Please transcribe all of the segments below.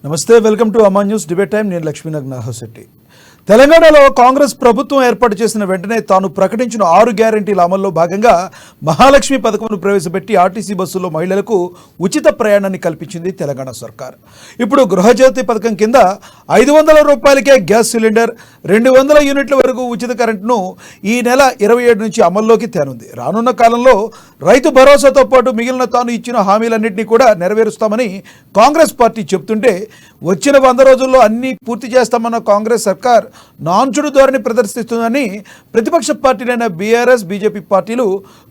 నమస్తే, welcome to Ama news debate time. నేను లక్ష్మీనగర్. తెలంగాణలో కాంగ్రెస్ ప్రభుత్వం ఏర్పాటు చేసిన వెంటనే తాను ప్రకటించిన 6 గ్యారెంటీల అమల్లో భాగంగా మహాలక్ష్మి పథకంను ప్రవేశపెట్టి ఆర్టీసీ బస్సుల్లో మహిళలకు ఉచిత ప్రయాణాన్ని కల్పించింది తెలంగాణ సర్కార్. ఇప్పుడు గృహజ్యోతి పథకం కింద 500 రూపాయలకే గ్యాస్ సిలిండర్, 200 యూనిట్ల వరకు ఉచిత కరెంటును ఈ నెల 27 నుంచి అమల్లోకి తేనుంది. రానున్న కాలంలో రైతు భరోసాతో పాటు మిగిలిన తాను ఇచ్చిన హామీలన్నింటినీ కూడా నెరవేరుస్తామని కాంగ్రెస్ పార్టీ చెబుతుంటే, వచ్చిన 100 రోజుల్లో అన్నీ పూర్తి చేస్తామన్న కాంగ్రెస్ సర్కార్ నాన్చుడు ధోరణి ప్రదర్శిస్తుందని ప్రతిపక్ష పార్టీలైన బీఆర్ఎస్, బీజేపీ పార్టీలు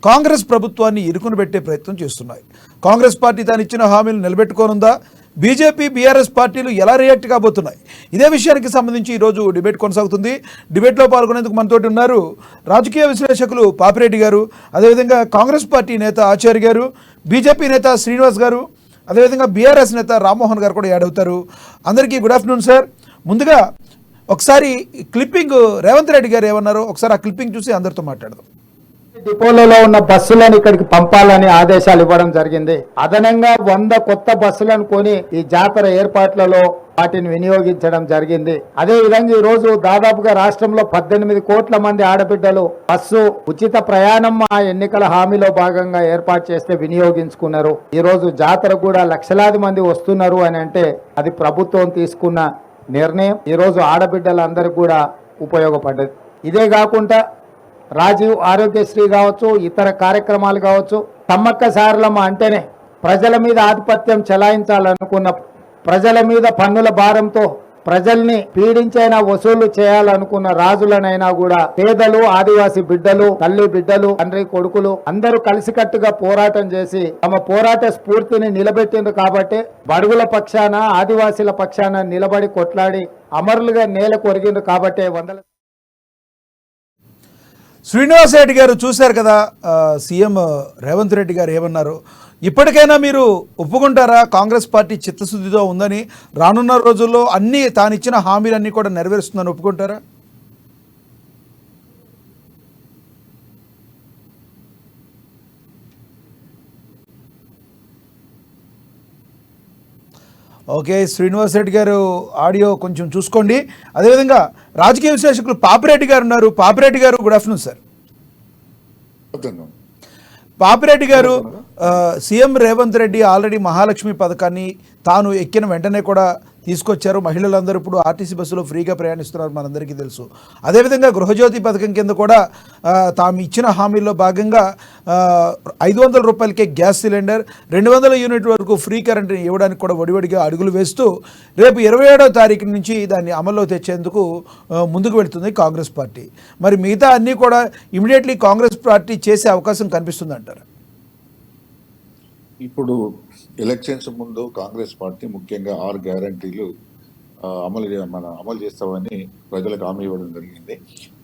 కాంగ్రెస్ ప్రభుత్వాన్ని ఇరుకును పెట్టే ప్రయత్నం చేస్తున్నాయి. కాంగ్రెస్ పార్టీ తాను ఇచ్చిన హామీలు నిలబెట్టుకోనుందా? బీజేపీ, బీఆర్ఎస్ పార్టీలు ఎలా రియాక్ట్ కాబోతున్నాయి? ఇదే విషయానికి సంబంధించి ఈరోజు డిబేట్ కొనసాగుతుంది. డిబేట్లో పాల్గొనేందుకు మనతోటి ఉన్నారు రాజకీయ విశ్లేషకులు పాపిరెడ్డి గారు, అదేవిధంగా కాంగ్రెస్ పార్టీ నేత ఆచార్య గారు, బీజేపీ నేత శ్రీనివాస్ గారు, అదేవిధంగా బీఆర్ఎస్ నేత రామ్మోహన్ గారు కూడా యాడ్ అవుతారు. అందరికీ గుడ్ ఆఫ్టర్నూన్ సార్. ముందుగా ఒకసారి క్లిప్పింగ్ రేవంత్ రెడ్డి గారు ఏమన్నారో ఒకసారి ఆ క్లిప్పింగ్ చూసి అందరితో మాట్లాడదాం. డిపోలలో ఉన్న బస్సులను ఇక్కడికి పంపాలని ఆదేశాలు ఇవ్వడం జరిగింది. అదనంగా 100 కొత్త బస్సులను కొని ఈ జాతర ఏర్పాట్లలో వాటిని వినియోగించడం జరిగింది. అదే విధంగా ఈ రోజు దాదాపుగా రాష్ట్రంలో 18 కోట్ల మంది ఆడబిడ్డలు బస్సు ఉచిత ప్రయాణం ఆ ఎన్నికల హామీలో భాగంగా ఏర్పాటు చేస్తే వినియోగించుకున్నారు. ఈ రోజు జాతర కూడా లక్షలాది మంది వస్తున్నారు అని అంటే అది ప్రభుత్వం తీసుకున్న నిర్ణయం. ఈరోజు ఆడబిడ్డలందరికీ కూడా ఉపయోగపడ్డది. ఇదే కాకుండా రాజీవ్ ఆరోగ్యశ్రీ కావచ్చు, ఇతర కార్యక్రమాలు కావచ్చు, సమ్మక్క సారలమ్మ అంటేనే ప్రజల మీద ఆధిపత్యం చెలాయించాలనుకున్న, ప్రజల మీద పన్నుల భారంతో ప్రజల్ని పీడించైనా వసూలు చేయాలనుకున్న రాజులనైనా కూడా పేదలు, ఆదివాసి బిడ్డలు, తల్లి బిడ్డలు, తండ్రి కొడుకులు అందరూ కలిసికట్టుగా పోరాటం చేసి తమ పోరాట స్ఫూర్తిని నిలబెట్టింది. కాబట్టి బడుగుల పక్షాన, ఆదివాసీల పక్షాన నిలబడి కొట్లాడి అమరులుగా నేల కొరిగింది. కాబట్టి శ్రీనివాస్ రెడ్డి గారు చూశారు కదా సీఎం రేవంత్ రెడ్డి గారు ఏమన్నారు. ఇప్పటికైనా మీరు ఒప్పుకుంటారా కాంగ్రెస్ పార్టీ చిత్తశుద్ధితో ఉందని, రానున్న రోజుల్లో అన్నీ తానిచ్చిన హామీలన్నీ కూడా నెరవేరుస్తుందని ఒప్పుకుంటారా? ఓకే, శ్రీనివాస్ రెడ్డి గారు ఆడియో కొంచెం చూసుకోండి. అదేవిధంగా రాజకీయ విశ్లేషకులు పాపిరెడ్డి గారు ఉన్నారు. పాపిరెడ్డి గారు గుడ్ ఆఫ్టర్నూన్ సార్. పాపిరెడ్డి గారు, సీఎం రేవంత్ రెడ్డి ఆల్రెడీ మహాలక్ష్మి పథకాన్ని తాను ఎక్కిన వెంటనే కూడా తీసుకొచ్చారు. మహిళలందరూ ఇప్పుడు ఆర్టీసీ బస్సులో ఫ్రీగా ప్రయాణిస్తున్నారు, మనందరికీ తెలుసు. అదేవిధంగా గృహజ్యోతి పథకం కింద కూడా తాము ఇచ్చిన హామీల్లో భాగంగా 500 రూపాయలకే గ్యాస్ సిలిండర్, 200 యూనిట్ వరకు ఫ్రీ కరెంట్ ఇవ్వడానికి కూడా వడివడిగా అడుగులు వేస్తూ రేపు 27వ తారీఖు నుంచి దాన్ని అమల్లో తెచ్చేందుకు ముందుకు వెళుతుంది కాంగ్రెస్ పార్టీ. మరి మిగతా అన్నీ కూడా ఇమీడియట్లీ కాంగ్రెస్ పార్టీ చేసే అవకాశం కనిపిస్తుందంటారు? ఇప్పుడు ఎలక్షన్స్ ముందు కాంగ్రెస్ పార్టీ ముఖ్యంగా 6 గ్యారంటీలు అమలు చేస్తామని ప్రజలకు హామీ ఇవ్వడం జరిగింది.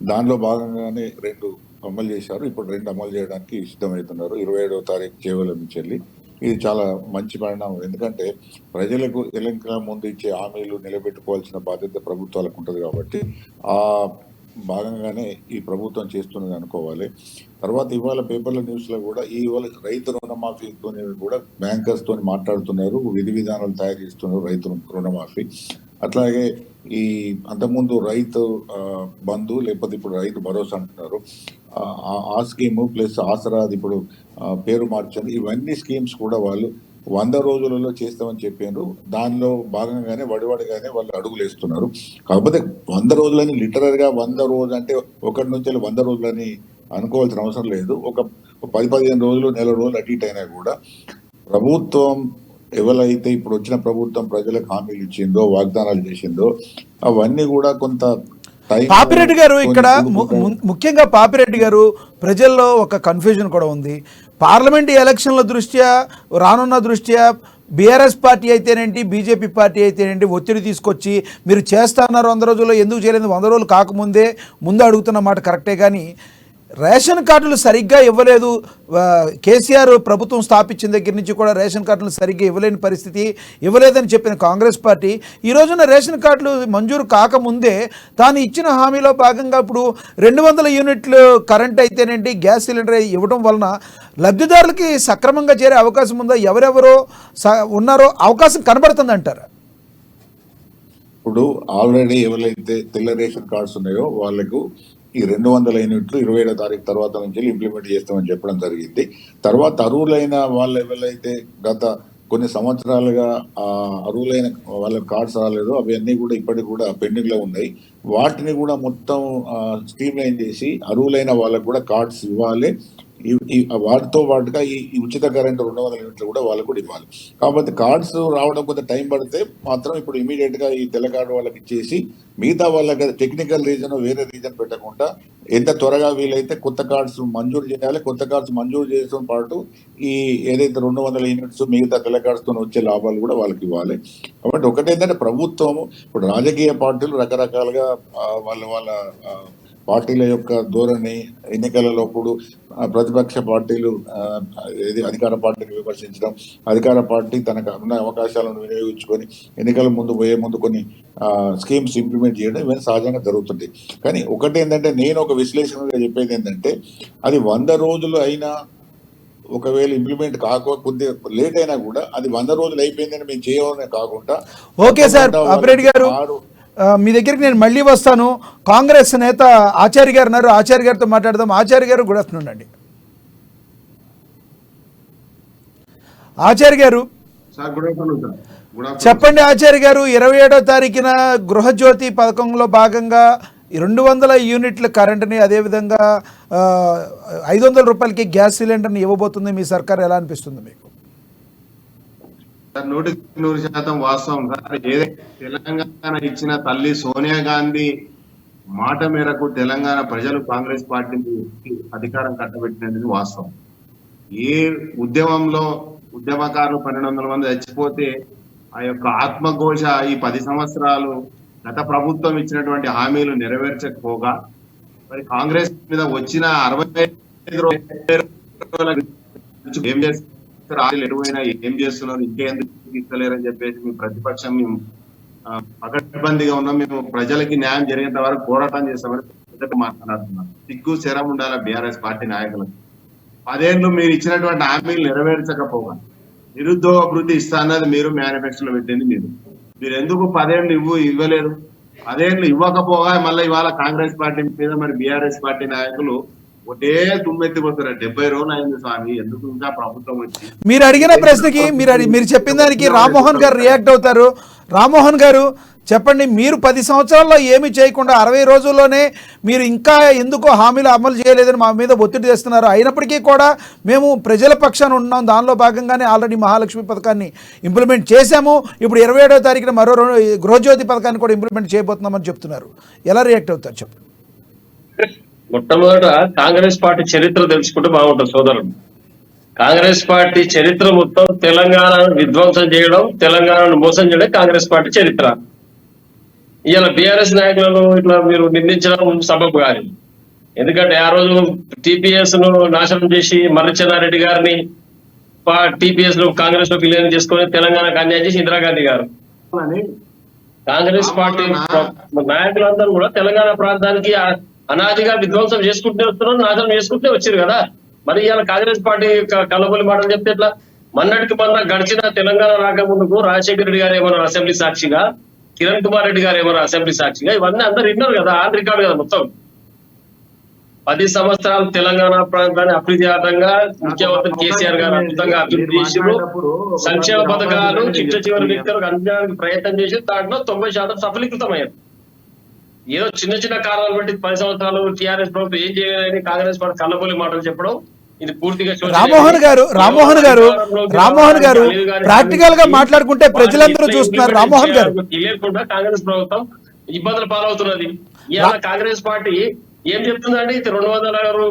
దానిలో భాగంగానే 2 అమలు చేశారు. ఇప్పుడు 2 అమలు చేయడానికి సిద్ధమవుతున్నారు 27వ తారీఖు కేవలం నుంచి వెళ్ళి. ఇది చాలా మంచి పరిణామం. ఎందుకంటే ప్రజలకు ఎన్నికల ముందు ఇచ్చే హామీలు నిలబెట్టుకోవాల్సిన బాధ్యత ప్రభుత్వాలకు ఉంటుంది. కాబట్టి ఆ భాగంగానే ఈ ప్రభుత్వం చేస్తున్నది అనుకోవాలి. తర్వాత ఇవాళ పేపర్ల న్యూస్లో కూడా ఇవాళ రైతు రుణమాఫీతో కూడా బ్యాంకర్స్ తోని మాట్లాడుతున్నారు, విధి విధానాలు తయారు చేస్తున్నారు రైతు రుణమాఫీ. అట్లాగే ఈ అంతకుముందు రైతు బంధు లేకపోతే ఇప్పుడు రైతు భరోసా అంటున్నారు, ఆ స్కీము ప్లస్ ఆసరా ఇప్పుడు పేరు మార్చింది. ఇవన్నీ స్కీమ్స్ కూడా వాళ్ళు 100 రోజులలో చేస్తామని చెప్పారు. దానిలో భాగంగానే వడివడిగానే వాళ్ళు అడుగులు వేస్తున్నారు. కాకపోతే 100 రోజులని లిటరల్గా 100 రోజులు అంటే 1 నుంచి 100 రోజులని అనుకోవాల్సిన అవసరం లేదు. ఒక 10-15 రోజులు, నెల రోజులు అటు ఇటు అయినా కూడా ప్రభుత్వం ఎవరైతే ఇప్పుడు వచ్చిన ప్రభుత్వం ప్రజలకు హామీలు ఇచ్చిందో, వాగ్దానాలు చేసిందో అవన్నీ కూడా కొంత పాపిరెడ్డి గారు ఇక్కడ ముఖ్యంగా పాపిరెడ్డి గారు ప్రజల్లో ఒక కన్ఫ్యూజన్ కూడా ఉంది. పార్లమెంట్ ఎలక్షన్ల దృష్ట్యా, రానున్న దృష్ట్యా బీఆర్ఎస్ పార్టీ అయితేనేంటి, బీజేపీ పార్టీ అయితేనేంటి ఒత్తిడి తీసుకొచ్చి మీరు చేస్తున్నారు 100 రోజుల్లో, ఎందుకు చేయలేదు? 100 రోజులు కాకముందే ముందు అడుగుతున్న మాట కరెక్టే, కానీ రేషన్ కార్డులు సరిగ్గా ఇవ్వలేదు. కేసీఆర్ ప్రభుత్వం స్థాపించిన దగ్గర నుంచి కూడా రేషన్ కార్డులు సరిగ్గా ఇవ్వలేని పరిస్థితి, ఇవ్వలేదని చెప్పిన కాంగ్రెస్ పార్టీ ఈ రోజున రేషన్ కార్డులు మంజూరు కాకముందే తాను ఇచ్చిన హామీలో భాగంగా ఇప్పుడు 200 యూనిట్లు కరెంట్ అయితేనేంటి, గ్యాస్ సిలిండర్ ఇవ్వడం వలన లబ్ధిదారులకి సక్రమంగా చేరే అవకాశం ఉందా? ఎవరెవరో ఉన్నారో అవకాశం కనబడుతుంది అంటారా? ఇప్పుడు ఆల్రెడీ ఎవరైతే తెల్ల రేషన్ కార్డ్స్ ఉన్నాయో వాళ్ళకు ఈ 200 యూనిట్లు 27వ తారీఖు తర్వాత నుంచి ఇంప్లిమెంట్ చేస్తామని చెప్పడం జరిగింది. తర్వాత అర్హులైన వాళ్ళు ఎవరైతే గత కొన్ని సంవత్సరాలుగా అర్హులైన వాళ్ళ కార్డ్స్ రాలేదు, అవన్నీ కూడా ఇప్పటికి కూడా పెండింగ్ లో ఉన్నాయి. వాటిని కూడా మొత్తం స్ట్రీమ్ లైన్ చేసి అర్హులైన వాళ్ళకు కూడా కార్డ్స్ ఇవ్వాలి. వాటితో పాటుగా ఈ ఉచిత కరెంటు 200 యూనిట్లు కూడా వాళ్ళకు కూడా ఇవ్వాలి. కాబట్టి కార్డ్స్ రావడం కొంత టైం పడితే మాత్రం ఇప్పుడు ఇమీడియట్ గా ఈ తెల్ల కార్డు వాళ్ళకి ఇచ్చేసి మిగతా వాళ్ళకి టెక్నికల్ రీజన్ వేరే రీజన్ పెట్టకుండా ఎంత త్వరగా వీలైతే కొత్త కార్డ్స్ మంజూరు చేయాలి. కొత్త కార్డ్స్ మంజూరు చేయడంతో పాటు ఈ ఏదైతే 200 యూనిట్స్ మిగతా తెల్ల కార్డ్స్ తో వచ్చే లాభాలు కూడా వాళ్ళకి ఇవ్వాలి. కాబట్టి ఒకటేంటంటే ప్రభుత్వము ఇప్పుడు రాజకీయ పార్టీలు రకరకాలుగా వాళ్ళ పార్టీల యొక్క ధోరణి ఎన్నికలలోప్పుడు ప్రతిపక్ష పార్టీలు అధికార పార్టీని విమర్శించడం, అధికార పార్టీ తనకు ఉన్న అవకాశాలను వినియోగించుకొని ఎన్నికల ముందు పోయే ముందు కొన్ని స్కీమ్స్ ఇంప్లిమెంట్ చేయడం ఇవన్నీ సహజంగా జరుగుతుంది. కానీ ఒకటి ఏంటంటే నేను ఒక విశ్లేషణగా చెప్పేది ఏంటంటే అది 100 రోజులు అయినా ఒకవేళ ఇంప్లిమెంట్ కొద్దిగా లేట్ అయినా కూడా అది 100 రోజులు అయిపోయిందని మేము చేయవనే కాకుండా ఓకే సార్ అప్రెడ్డి గారు మీ దగ్గరికి నేను మళ్ళీ వస్తాను. కాంగ్రెస్ నేత ఆచార్య గారు ఉన్నారు, ఆచార్య గారితో మాట్లాడదాం. ఆచార్య గారు గుడ్ ఆఫ్టర్నూన్ అండి. ఆచార్య గారు చెప్పండి. ఆచార్య గారు 27వ తారీఖున గృహజ్యోతి పథకంలో భాగంగా 200 యూనిట్ల కరెంటుని అదేవిధంగా 500 రూపాయలకి గ్యాస్ సిలిండర్ని ఇవ్వబోతుంది. మీ సర్కార్ ఎలా అనిపిస్తుంది మీకు? 100% వాస్తవం సార్. ఏదైతే తెలంగాణ ఇచ్చిన తల్లి సోనియా గాంధీ మాట మేరకు తెలంగాణ ప్రజలు కాంగ్రెస్ పార్టీని అధికారం కట్టబెట్టినది వాస్తవం. ఏ ఉద్యమంలో ఉద్యమకారులు 1200 మంది చచ్చిపోతే ఆ యొక్క ఆత్మఘోష ఈ 10 సంవత్సరాలు గత ప్రభుత్వం ఇచ్చినటువంటి హామీలు నెరవేర్చకపోగా మరి కాంగ్రెస్ మీద వచ్చిన 65 రోజుల ఏం చేస్తారు, ఎటువైనా ఏం చేస్తున్నారు, ఇంకేందుకు ఇస్తలేరని చెప్పేసి మీ ప్రతిపక్షం మేము పకడ్బందీగా ఉన్నాం. మేము ప్రజలకి న్యాయం జరిగేంత వరకు పోరాటం చేస్తామని మాట్లాడుతున్నాం. సిగ్గు శరం ఉండాలి బీఆర్ఎస్ పార్టీ నాయకులకు. 10 ఏళ్ళు మీరు ఇచ్చినటువంటి హామీలు నెరవేర్చకపోగా నిరుద్యోగ భృతి ఇస్తా అన్నది మీరు మేనిఫెస్టోలో పెట్టింది మీరు ఎందుకు 10 ఏళ్ళు ఇవ్వలేరు? 10 ఏళ్ళు ఇవ్వకపోగా మళ్ళీ ఇవాళ కాంగ్రెస్ పార్టీ మీద మరి బీఆర్ఎస్ పార్టీ నాయకులు ఒకటే తుమ్మెత్తిపోతారు. 70 రోజులు అయింది స్వామి, ఎందుకు ఇంకా ప్రభుత్వం వచ్చి? మీరు అడిగిన ప్రశ్నకి మీరు చెప్పిన దానికి రామ్మోహన్ గారు రియాక్ట్ అవుతారు. రామ్మోహన్ గారు చెప్పండి, మీరు 10 సంవత్సరాల్లో ఏమి చేయకుండా 60 రోజుల్లోనే మీరు ఇంకా ఎందుకో హామీలు అమలు చేయలేదని మా మీద ఒత్తిడి చేస్తున్నారు. అయినప్పటికీ కూడా మేము ప్రజల పక్షాన ఉన్నాం, దానిలో భాగంగానే ఆల్రెడీ మహాలక్ష్మి పథకాన్ని ఇంప్లిమెంట్ చేశాము, ఇప్పుడు 27వ తారీఖున మరో గృహజ్యోతి పథకాన్ని కూడా ఇంప్లిమెంట్ చేయబోతున్నామని చెప్తున్నారు. ఎలా రియాక్ట్ అవుతారు చెప్పండి? మొట్టమొదట కాంగ్రెస్ పార్టీ చరిత్ర తెలుసుకుంటే బాగుంటుంది సోదరుడు. కాంగ్రెస్ పార్టీ చరిత్ర మొత్తం తెలంగాణను విధ్వంసం చేయడం, తెలంగాణను మోసం చేయడం కాంగ్రెస్ పార్టీ చరిత్ర. ఇవాళ బీఆర్ఎస్ నాయకులను ఇట్లా మీరు నిందించడం సబబు కాదు. ఎందుకంటే ఆ రోజు టీపీఎస్ ను నాశనం చేసి మర్రిచెన్నారెడ్డి గారిని టీపీఎస్ లో కాంగ్రెస్ లో విలీనం చేసుకుని తెలంగాణకు అన్యాయం చేసి ఇందిరాగాంధీ గారు. కాంగ్రెస్ పార్టీ నాయకులందరూ కూడా తెలంగాణ ప్రాంతానికి అనాదిగా విధ్వంసం చేసుకుంటూ వస్తున్నారు, నాశనం చేసుకుంటూ వచ్చారు కదా. మరి ఇవాళ కాంగ్రెస్ పార్టీ కలబొలి మాటలు చెప్తే ఎట్లా? మొన్నటికి మొన్న గడిచిన తెలంగాణ రాకముందుకు రాజశేఖర రెడ్డి గారు ఏమన్నా అసెంబ్లీ సాక్షిగా, కిరణ్ కుమార్ రెడ్డి గారు ఏమన్నా అసెంబ్లీ సాక్షిగా, ఇవన్నీ అందరు విన్నారు కదా, ఆన్ రికార్డు కదా మొత్తం. 10 సంవత్సరాలు తెలంగాణ ప్రాంతాన్ని అప్రతిహతంగా ముఖ్యమంత్రి కేసీఆర్ గారు అద్భుతంగా అభివృద్ధి చేసి సంక్షేమ పథకాలు చిట్ట చివరి వ్యక్తులకు అందించడానికి ప్రయత్నం చేసి దాంట్లో 90% సఫలీకృతమయ్యారు. ఏదో చిన్న చిన్న కారణాలు బట్టి 10 సంవత్సరాలు టీఆర్ఎస్ ప్రభుత్వం ఏం చేయాలని కాంగ్రెస్ పార్టీ కళ్ళబోలి మాటలు చెప్పడం ఇది పూర్తిగా రామ్మోహన్ గారు ప్రాక్టికల్ గా మాట్లాడుకుంటే ప్రజలందరూ చూస్తున్నారు. రామ్మోహన్ గారు తెలియకుండా కాంగ్రెస్ ప్రభుత్వం ఇబ్బందులు పాలవుతున్నది. ఇవాళ కాంగ్రెస్ పార్టీ ఏం చెప్తుందండి? 200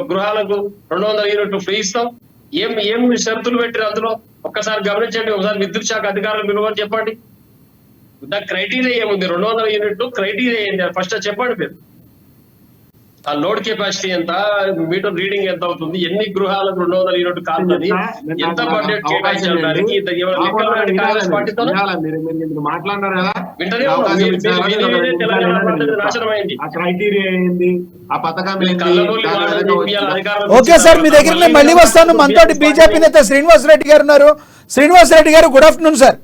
గృహాలకు 200 యూనిట్లు ఫ్రీ ఇస్తాం. ఏం షరతులు పెట్టారు అందులో? ఒక్కసారి గమనించండి. ఒకసారి విద్యుత్ శాఖ అధికారులు పిలువని చెప్పండి. క్రైటీరియా ఏముంది? 200 యూనిట్లు క్రైటీరియా ఏంటి ఫస్ట్ చెప్పండి. మీరు ఆ లోడ్ కెపాసిటీ ఎంత, మీటర్ రీడింగ్ ఎంత అవుతుంది, ఎన్ని గృహాలకు 200 యూనిట్ కాలుతుంది, ఎంత బడ్జెట్ కేటాయించాలి దానికి? కాంగ్రెస్ పార్టీతో మాట్లాడినారు కదా, నాశనం అయింది. ఆ క్రైటీరియా ఏంది, ఆ పథకం ఓకే సార్, మీ దగ్గర నేను మళ్ళీ వస్తాను. మనతోటి బీజేపీ నేత శ్రీనివాస్ రెడ్డి గారు ఉన్నారు. శ్రీనివాస్ రెడ్డి గారు good afternoon sir.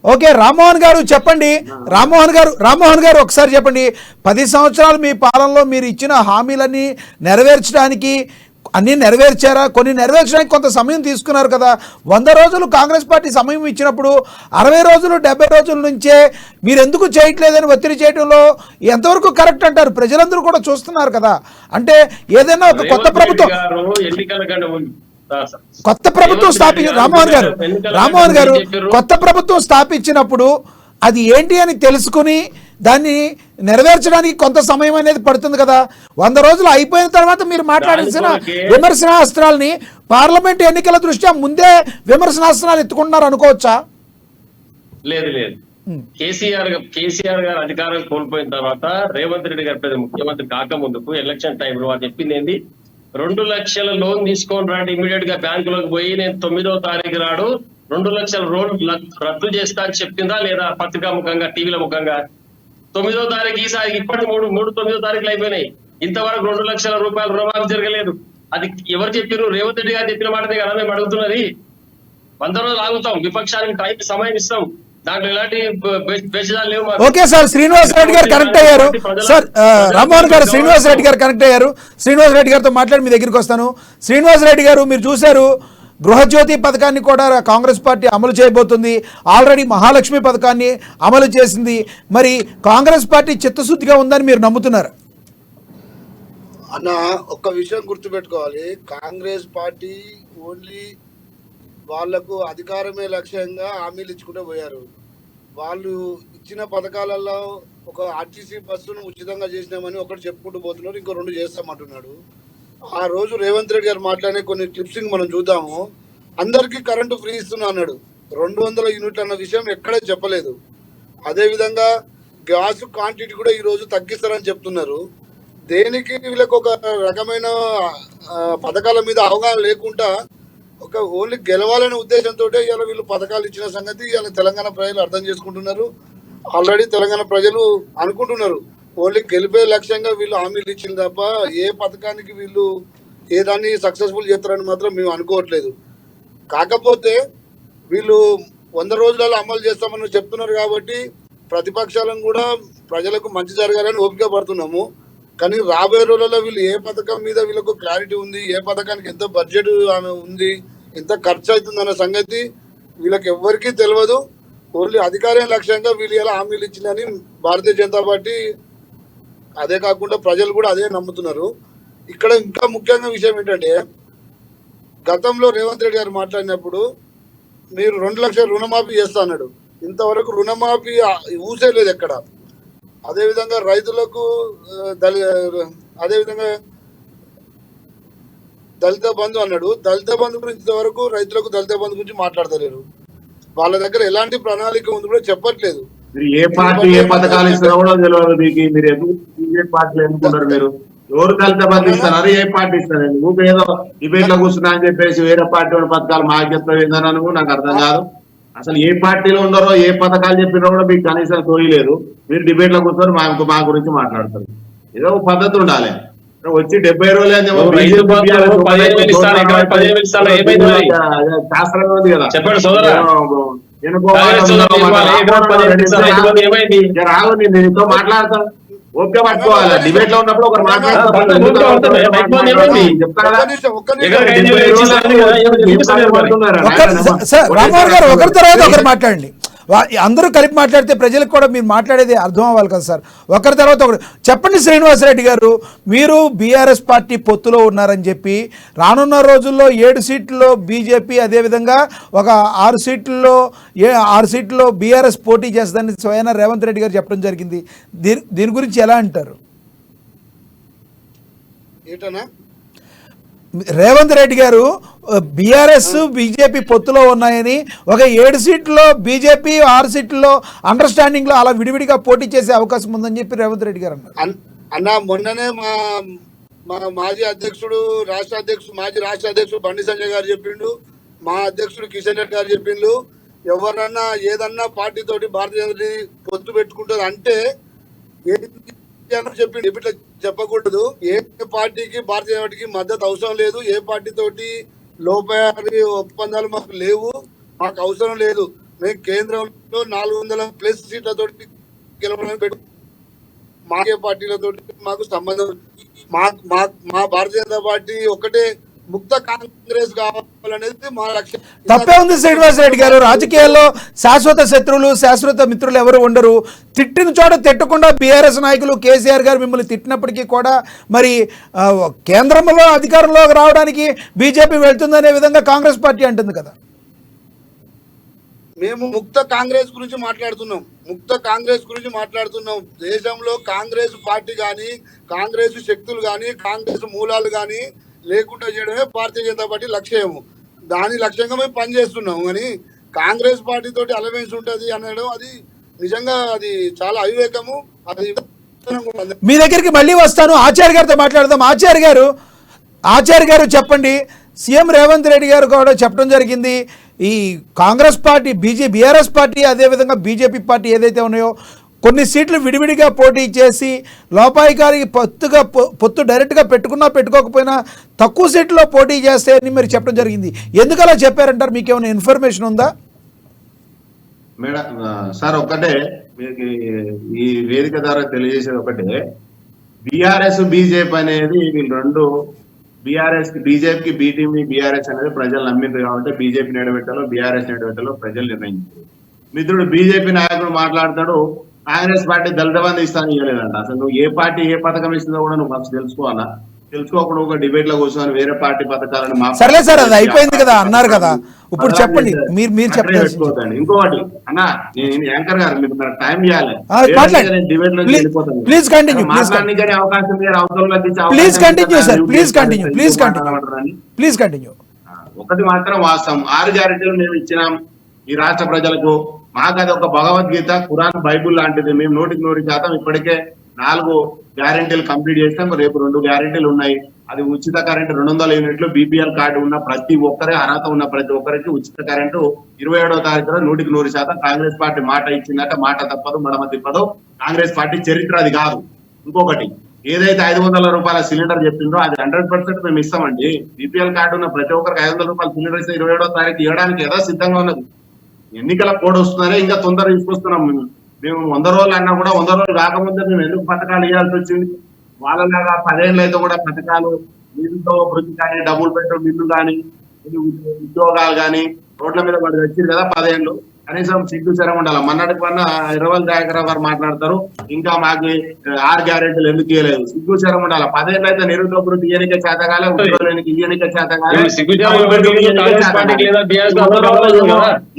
Okay, Rammohan గారు చెప్పండి. రామ్మోహన్ గారు ఒకసారి చెప్పండి. 10 సంవత్సరాలు మీ పాలనలో మీరు ఇచ్చిన హామీలన్నీ నెరవేర్చడానికి అన్నీ నెరవేర్చారా? కొన్ని నెరవేర్చడానికి కొంత సమయం తీసుకున్నారు కదా. 100 రోజులు కాంగ్రెస్ పార్టీ సమయం ఇచ్చినప్పుడు 60 రోజులు 70 రోజుల నుంచే మీరు ఎందుకు చేయట్లేదని ఒత్తిడి చేయడంలో ఎంతవరకు కరెక్ట్ అంటారు? ప్రజలందరూ కూడా చూస్తున్నారు కదా. అంటే ఏదైనా ఒక కొత్త ప్రభుత్వం రామ్మోహన్ గారు కొత్త ప్రభుత్వం స్థాపించినప్పుడు అది ఏంటి అని తెలుసుకుని దాన్ని నెరవేర్చడానికి కొంత సమయం అనేది పడుతుంది కదా. 100 రోజులు అయిపోయిన తర్వాత మీరు మాట్లాడాల్సిన విమర్శనాస్త్రాలని పార్లమెంట్ ఎన్నికల దృష్ట్యా ముందే విమర్శనాస్త్రాలు ఎత్తుకుంటున్నారు అనుకోవచ్చా? లేదు. కేసీఆర్ గారు అధికారం కోల్పోయిన తర్వాత రేవంత్ రెడ్డి గారు ముఖ్యమంత్రి కాకముందుకు ఎలక్షన్ టైంలో వాళ్ళు చెప్పింది ఏంది, 2 లక్షల లోన్ తీసుకొని రాండి ఇమీడియట్ గా బ్యాంకులోకి పోయి నేను 9వ తారీఖు నాడు 2 లక్షల లోన్ రద్దు చేస్తా అని చెప్పిందా లేదా? పత్రికా ముఖంగా, టీవీల ముఖంగా 9వ తారీఖు ఈసారి ఇప్పటి 9వ తారీఖులు అయిపోయినాయి. ఇంతవరకు 2 లక్షల రూపాయలు రుణమాఫీ జరగలేదు. అది ఎవరు చెప్పారు? రేవంత్ రెడ్డి గారు చెప్పిన మాటనే కదా మేము అడుగుతున్నది. 100 రోజులు ఆగుతాం, విపక్షానికి టైం సమయం ఇస్తాం, దాంట్లో ఎలాంటి బేసిదాలు లేవు. ఓకే సార్, శ్రీనివాస్ రెడ్డి గారు కనెక్ట్ అయ్యారు. సార్ రామ్మోహన్ గారు శ్రీనివాస్ రెడ్డి గారు కనెక్ట్ అయ్యారు. శ్రీనివాస్ రెడ్డి గారితో మాట్లాడి మీ దగ్గరికి వస్తాను. శ్రీనివాస్ రెడ్డి గారు, మీరు చూశారు గృహజ్యోతి పథకాన్ని కూడా కాంగ్రెస్ పార్టీ అమలు చేయబోతుంది. ఆల్రెడీ మహాలక్ష్మి పథకాన్ని అమలు చేసింది. మరి కాంగ్రెస్ పార్టీ చిత్తశుద్ధిగా ఉందని మీరు నమ్ముతున్నారు? అన్న, ఒక్క విషయం గుర్తుపెట్టుకోవాలి. కాంగ్రెస్ పార్టీ ఓన్లీ వాళ్లకు అధికారమే లక్ష్యంగా హామీలు ఇచ్చుకుంటూ పోయారు. వాళ్ళు ఇచ్చిన పథకాలలో ఒక ఆర్టీసీ బస్సును ఉచితంగా చేసినామని ఒకటి చెప్పుకుంటూ పోతున్నారు, ఇంకో 2 చేస్తామంటున్నాడు. ఆ రోజు రేవంత్ రెడ్డి గారు మాట్లాడే కొన్ని క్లిప్సింగ్ మనం చూద్దాము. అందరికీ కరెంటు ఫ్రీ ఇస్తున్నా అన్నాడు. 200 యూనిట్లు అన్న విషయం ఎక్కడే చెప్పలేదు. అదేవిధంగా గ్యాస్ క్వాంటిటీ కూడా ఈరోజు తగ్గిస్తారని చెప్తున్నారు. దేనికి వీళ్ళకి ఒక రకమైన పథకాల మీద అవగాహన లేకుండా ఒక ఓన్లీ గెలవాలనే ఉద్దేశంతో ఇవాళ వీళ్ళు పథకాలు ఇచ్చిన సంగతి ఇవాళ తెలంగాణ ప్రజలు అర్థం చేసుకుంటున్నారు. ఆల్రెడీ తెలంగాణ ప్రజలు అనుకుంటున్నారు ఓన్లీ గెలిపే లక్ష్యంగా వీళ్ళు హామీలు ఇచ్చింది తప్ప ఏ పథకానికి వీళ్ళు ఏ దాన్ని సక్సెస్ఫుల్ చేస్తారని మాత్రం మేము అనుకోవట్లేదు. కాకపోతే వీళ్ళు 100 రోజులలో అమలు చేస్తామని చెప్తున్నారు కాబట్టి ప్రతిపక్షాలను కూడా ప్రజలకు మంచి జరగాలని ఓపిక పడుతున్నాము. కానీ రాబోయే రోజులలో వీళ్ళు ఏ పథకం మీద వీళ్ళకు క్లారిటీ ఉంది, ఏ పథకానికి ఎంత బడ్జెట్ ఉంది, ఎంత ఖర్చు అవుతుందన్న సంగతి వీళ్ళకి ఎవ్వరికీ తెలియదు. ఓన్లీ అధికారం లక్ష్యంగా వీళ్ళు ఎలా హామీలు ఇచ్చిందని భారతీయ జనతా పార్టీ, అదే కాకుండా ప్రజలు కూడా అదే నమ్ముతున్నారు. ఇక్కడ ఇంకా ముఖ్యంగా విషయం ఏంటంటే, గతంలో రేవంత్ రెడ్డి గారు మాట్లాడినప్పుడు మీరు 2 లక్షల రుణమాఫీ చేస్తా అన్నాడు. ఇంతవరకు రుణమాఫీ ఊసే లేదు ఎక్కడ. అదేవిధంగా రైతులకు అదేవిధంగా దళిత బంధు అన్నాడు. దళిత బంధు గురించి ఇంతవరకు రైతులకు దళిత బంధు గురించి మాట్లాడతలేరు. వాళ్ళ దగ్గర ఎలాంటి ప్రణాళిక ఉంది కూడా చెప్పట్లేదు. మీరు ఏ పార్టీ ఏ పథకాలు ఇస్తారో కూడా తెలియదు మీకు. మీరు ఎందుకు బీజేపీ పార్టీలు ఎన్నుకుంటారు? మీరు ఎవరు దళిత బంధు ఇస్తున్నారు? ఏ పార్టీ ఇస్తారండి? ఊపి ఏదో డిబేట్లో కూర్చున్నా అని చెప్పేసి వేరే పార్టీ పథకాలు మాకు చెప్తారు ఏందని నాకు అర్థం కాదు. అసలు ఏ పార్టీలో ఉన్నారో ఏ పథకాలు చెప్పినా కూడా మీకు కనీసం తోయలేదు. మీరు డిబేట్ లో కూర్చొని మా గురించి మాట్లాడతారు. ఏదో ఒక పద్ధతి ఉండాలి. వచ్చి 70 రోజులు శాస్త్రం ఉంది కదా, రావు నీతో మాట్లాడతాను. ఓకే పట్టుకోవాలి. డిబేట్ లో ఉన్నప్పుడు ఒకరు ఒకరి తర్వాత ఒకరు మాట్లాడండి. అందరూ కలిపి మాట్లాడితే ప్రజలకు కూడా మీరు మాట్లాడేది అర్థం అవ్వాలి కదా సార్. ఒకరి తర్వాత ఒకరు చెప్పండి. శ్రీనివాసరెడ్డి గారు, మీరు బీఆర్ఎస్ పార్టీ పొత్తులో ఉన్నారని చెప్పి రానున్న రోజుల్లో 7 సీట్లలో బీజేపీ, అదేవిధంగా ఒక 6 సీట్లలో బీఆర్ఎస్ పోటీ చేస్తుందని స్వయాన రేవంత్ రెడ్డి గారు చెప్పడం జరిగింది. దీని గురించి ఎలా అంటారు? రేవంత్ రెడ్డి గారు బీఆర్ఎస్ బీజేపీ పొత్తులో ఉన్నాయని, ఒక 7 సీట్లలో బీజేపీ, 6 సీట్లలో అండర్స్టాండింగ్ లో అలా విడివిడిగా పోటీ చేసే అవకాశం ఉందని చెప్పి రేవంత్ రెడ్డి గారు అన్నారు. అన్న, మొన్ననే మా మాజీ రాష్ట్ర అధ్యక్షుడు బండి సంజయ్ గారు చెప్పిండు, మా అధ్యక్షుడు కిషన్ రెడ్డి గారు చెప్పిండు, ఎవరన్నా ఏదన్నా పార్టీ తోటి భారతీయ జనతా పొత్తు పెట్టుకుంటుంది అంటే చెప్పిండు. ఇట్లా చెప్పకూడదు. ఏ పార్టీకి భారతీయ జనతాకి మద్దతు అవసరం లేదు. ఏ పార్టీ తోటి లోపాయారి ఒప్పందాలు మాకు లేవు, మాకు అవసరం లేదు. మేము కేంద్రంలో 400+ సీట్లతో గెలవడానికి పెట్టు మాకే పార్టీలతో మాకు సంబంధం. మా భారతీయ జనతా పార్టీ ఒకటే ముక్త కాంగ్రెస్ కావాలనేది మా లక్ష్యం. తప్పే ఉంది శ్రీనివాసరెడ్డి గారు, రాజకీయాల్లో శాశ్వత శత్రువులు శాశ్వత మిత్రులు ఎవరు ఉండరు. తిట్టిన చోట తిట్టకుండా బీఆర్ఎస్ నాయకులు కేసీఆర్ గారు మిమ్మల్ని తిట్టినప్పటికీ కూడా మరి కేంద్రంలో అధికారంలోకి రావడానికి బీజేపీ వెళ్తుందనే విధంగా కాంగ్రెస్ పార్టీ అంటుంది కదా. మేము ముక్త కాంగ్రెస్ గురించి మాట్లాడుతున్నాం. దేశంలో కాంగ్రెస్ పార్టీ కానీ, కాంగ్రెస్ శక్తులు కానీ, కాంగ్రెస్ మూలాలు కానీ లేకుండా చేయడమే భారతీయ జనతా పార్టీ లక్ష్యము. దాని లక్ష్యంగా మేము పనిచేస్తున్నాము. కానీ కాంగ్రెస్ పార్టీ తోటి అలవెన్స్ ఉంటుంది అనడం అది నిజంగా అది చాలా అవివేకము. అది మీ దగ్గరికి మళ్ళీ వస్తాను, ఆచార్య గారితో మాట్లాడదాం. ఆచార్య గారు చెప్పండి, సీఎం రేవంత్ రెడ్డి గారు కూడా చెప్పడం జరిగింది, ఈ కాంగ్రెస్ పార్టీ బీఆర్ఎస్ పార్టీ అదేవిధంగా బీజేపీ పార్టీ ఏదైతే ఉన్నాయో కొన్ని సీట్లు విడివిడిగా పోటీ చేసి లోపాయికారికి పొత్తు డైరెక్ట్గా పెట్టుకున్నా పెట్టుకోకపోయినా తక్కువ సీట్లో పోటీ చేస్తే అని మీరు చెప్పడం జరిగింది. ఎందుకు అలా చెప్పారంటారు? మీకు ఏమైనా ఇన్ఫర్మేషన్ ఉందా? మేడం సార్, ఒకటే మీకు ఈ వేదిక ద్వారా తెలియజేసేది ఒకటే, బీఆర్ఎస్ బీజేపీ అనేది వీళ్ళు రెండు, బీజేపీకి బీటీమీ బీఆర్ఎస్ అనేది ప్రజలు నమ్మింది కాబట్టి బీజేపీ నిలబెట్టాలో బీఆర్ఎస్ నిలబెట్టాలో ప్రజలు నిర్ణయించారు. మిత్రుడు బీజేపీ నాయకుడు మాట్లాడతాడు, కాంగ్రెస్ పార్టీ దళిత బంధు ఇస్తాను ఇవ్వలేదంట. అసలు నువ్వు ఏ పార్టీ ఏ పథకం ఇస్తుందో కూడా నువ్వు ఫస్ట్ తెలుసుకోవాలా. తెలుసుకోకుండా ఒక డిబేట్ లో కూర్చొని వేరే పార్టీ పథకాలను సరే సార్, అది అయిపోయింది కదా అన్నారు కదా, ఇప్పుడు చెప్పండి మీరు చెప్పండి. ఇంకోటి అన్న, నేను యాంకర్ గారు మీకు టైం ఇవ్వాలి, డిబేట్ లో వెళ్ళిపోతాను. ప్లీజ్ కంటిన్యూ, మాట్లాడడానికి అవకాశం మీరు అవతల please continue sir, please continue. ఒకటి మాత్రం వాస్తవం, 6 గ్యారెంటీలు మేము ఇచ్చినాం ఈ రాష్ట్ర ప్రజలకు. మాకు అది ఒక భగవద్గీత, ఖురాన్, బైబుల్ లాంటిది. మేము 100% ఇప్పటికే 4 గ్యారెంటీలు కంప్లీట్ చేస్తాం. రేపు 2 గ్యారెంటీలు ఉన్నాయి. అది ఉచిత కరెంటు 200 యూనిట్లు, బీపీఎల్ కార్డు ఉన్న ప్రతి ఒక్కరే, అర్హత ఉన్న ప్రతి ఒక్కరికి ఉచిత కరెంటు 27వ తారీఖున 100% కాంగ్రెస్ పార్టీ మాట ఇచ్చిందట. మాట తప్పదు, మడమ తిప్పదు. కాంగ్రెస్ పార్టీ చరిత్ర అది కాదు. ఇంకొకటి, ఏదైతే 500 రూపాయల సిలిండర్ చెప్పిందో అది 100% మేము ఇస్తామండి. బీపీఎల్ కార్డు ఉన్న ప్రతి ఒక్కరికి 500 రూపాయల సిలిండర్ ఇస్తే 27వ తారీఖు ఇవ్వడానికి ఏదో సిద్ధంగా ఉన్నది. ఎన్నికల కోడ్ వస్తుందనే ఇంకా తొందర తీసుకొస్తున్నాం. మేము 100 రోజులు అన్నా కూడా 100 రోజులు కాకముందే మేము ఎందుకు పథకాలు ఇవ్వాల్సి వచ్చింది? వాళ్ళలాగా 10 ఏళ్ళు అయితే కూడా పథకాలు, నీళ్ళతో వృద్ధి కానీ, డబుల్ బెడ్రూమ్ ఇల్లు కానీ, ఉద్యోగాలు కానీ రోడ్ల మీద పడి వచ్చింది కదా 10 ఏళ్ళు. కనీసం సిగ్గు శరం ఉండాలి. మొన్నటికి మొన్న ఇరవల్ దయాకరావు గారు మాట్లాడతారు, ఇంకా మాకు 6 గ్యారెంటీలు ఎందుకు ఇవ్వలేదు. సిగ్గు శరం ఉండాలి. 10 ఏళ్ళు అయితే నిరుద్యోగ వృద్ధి ఇయ్యనికే చేతగాలే, ఉద్యోగానికి ఇయ్యనికే చేతగాలే,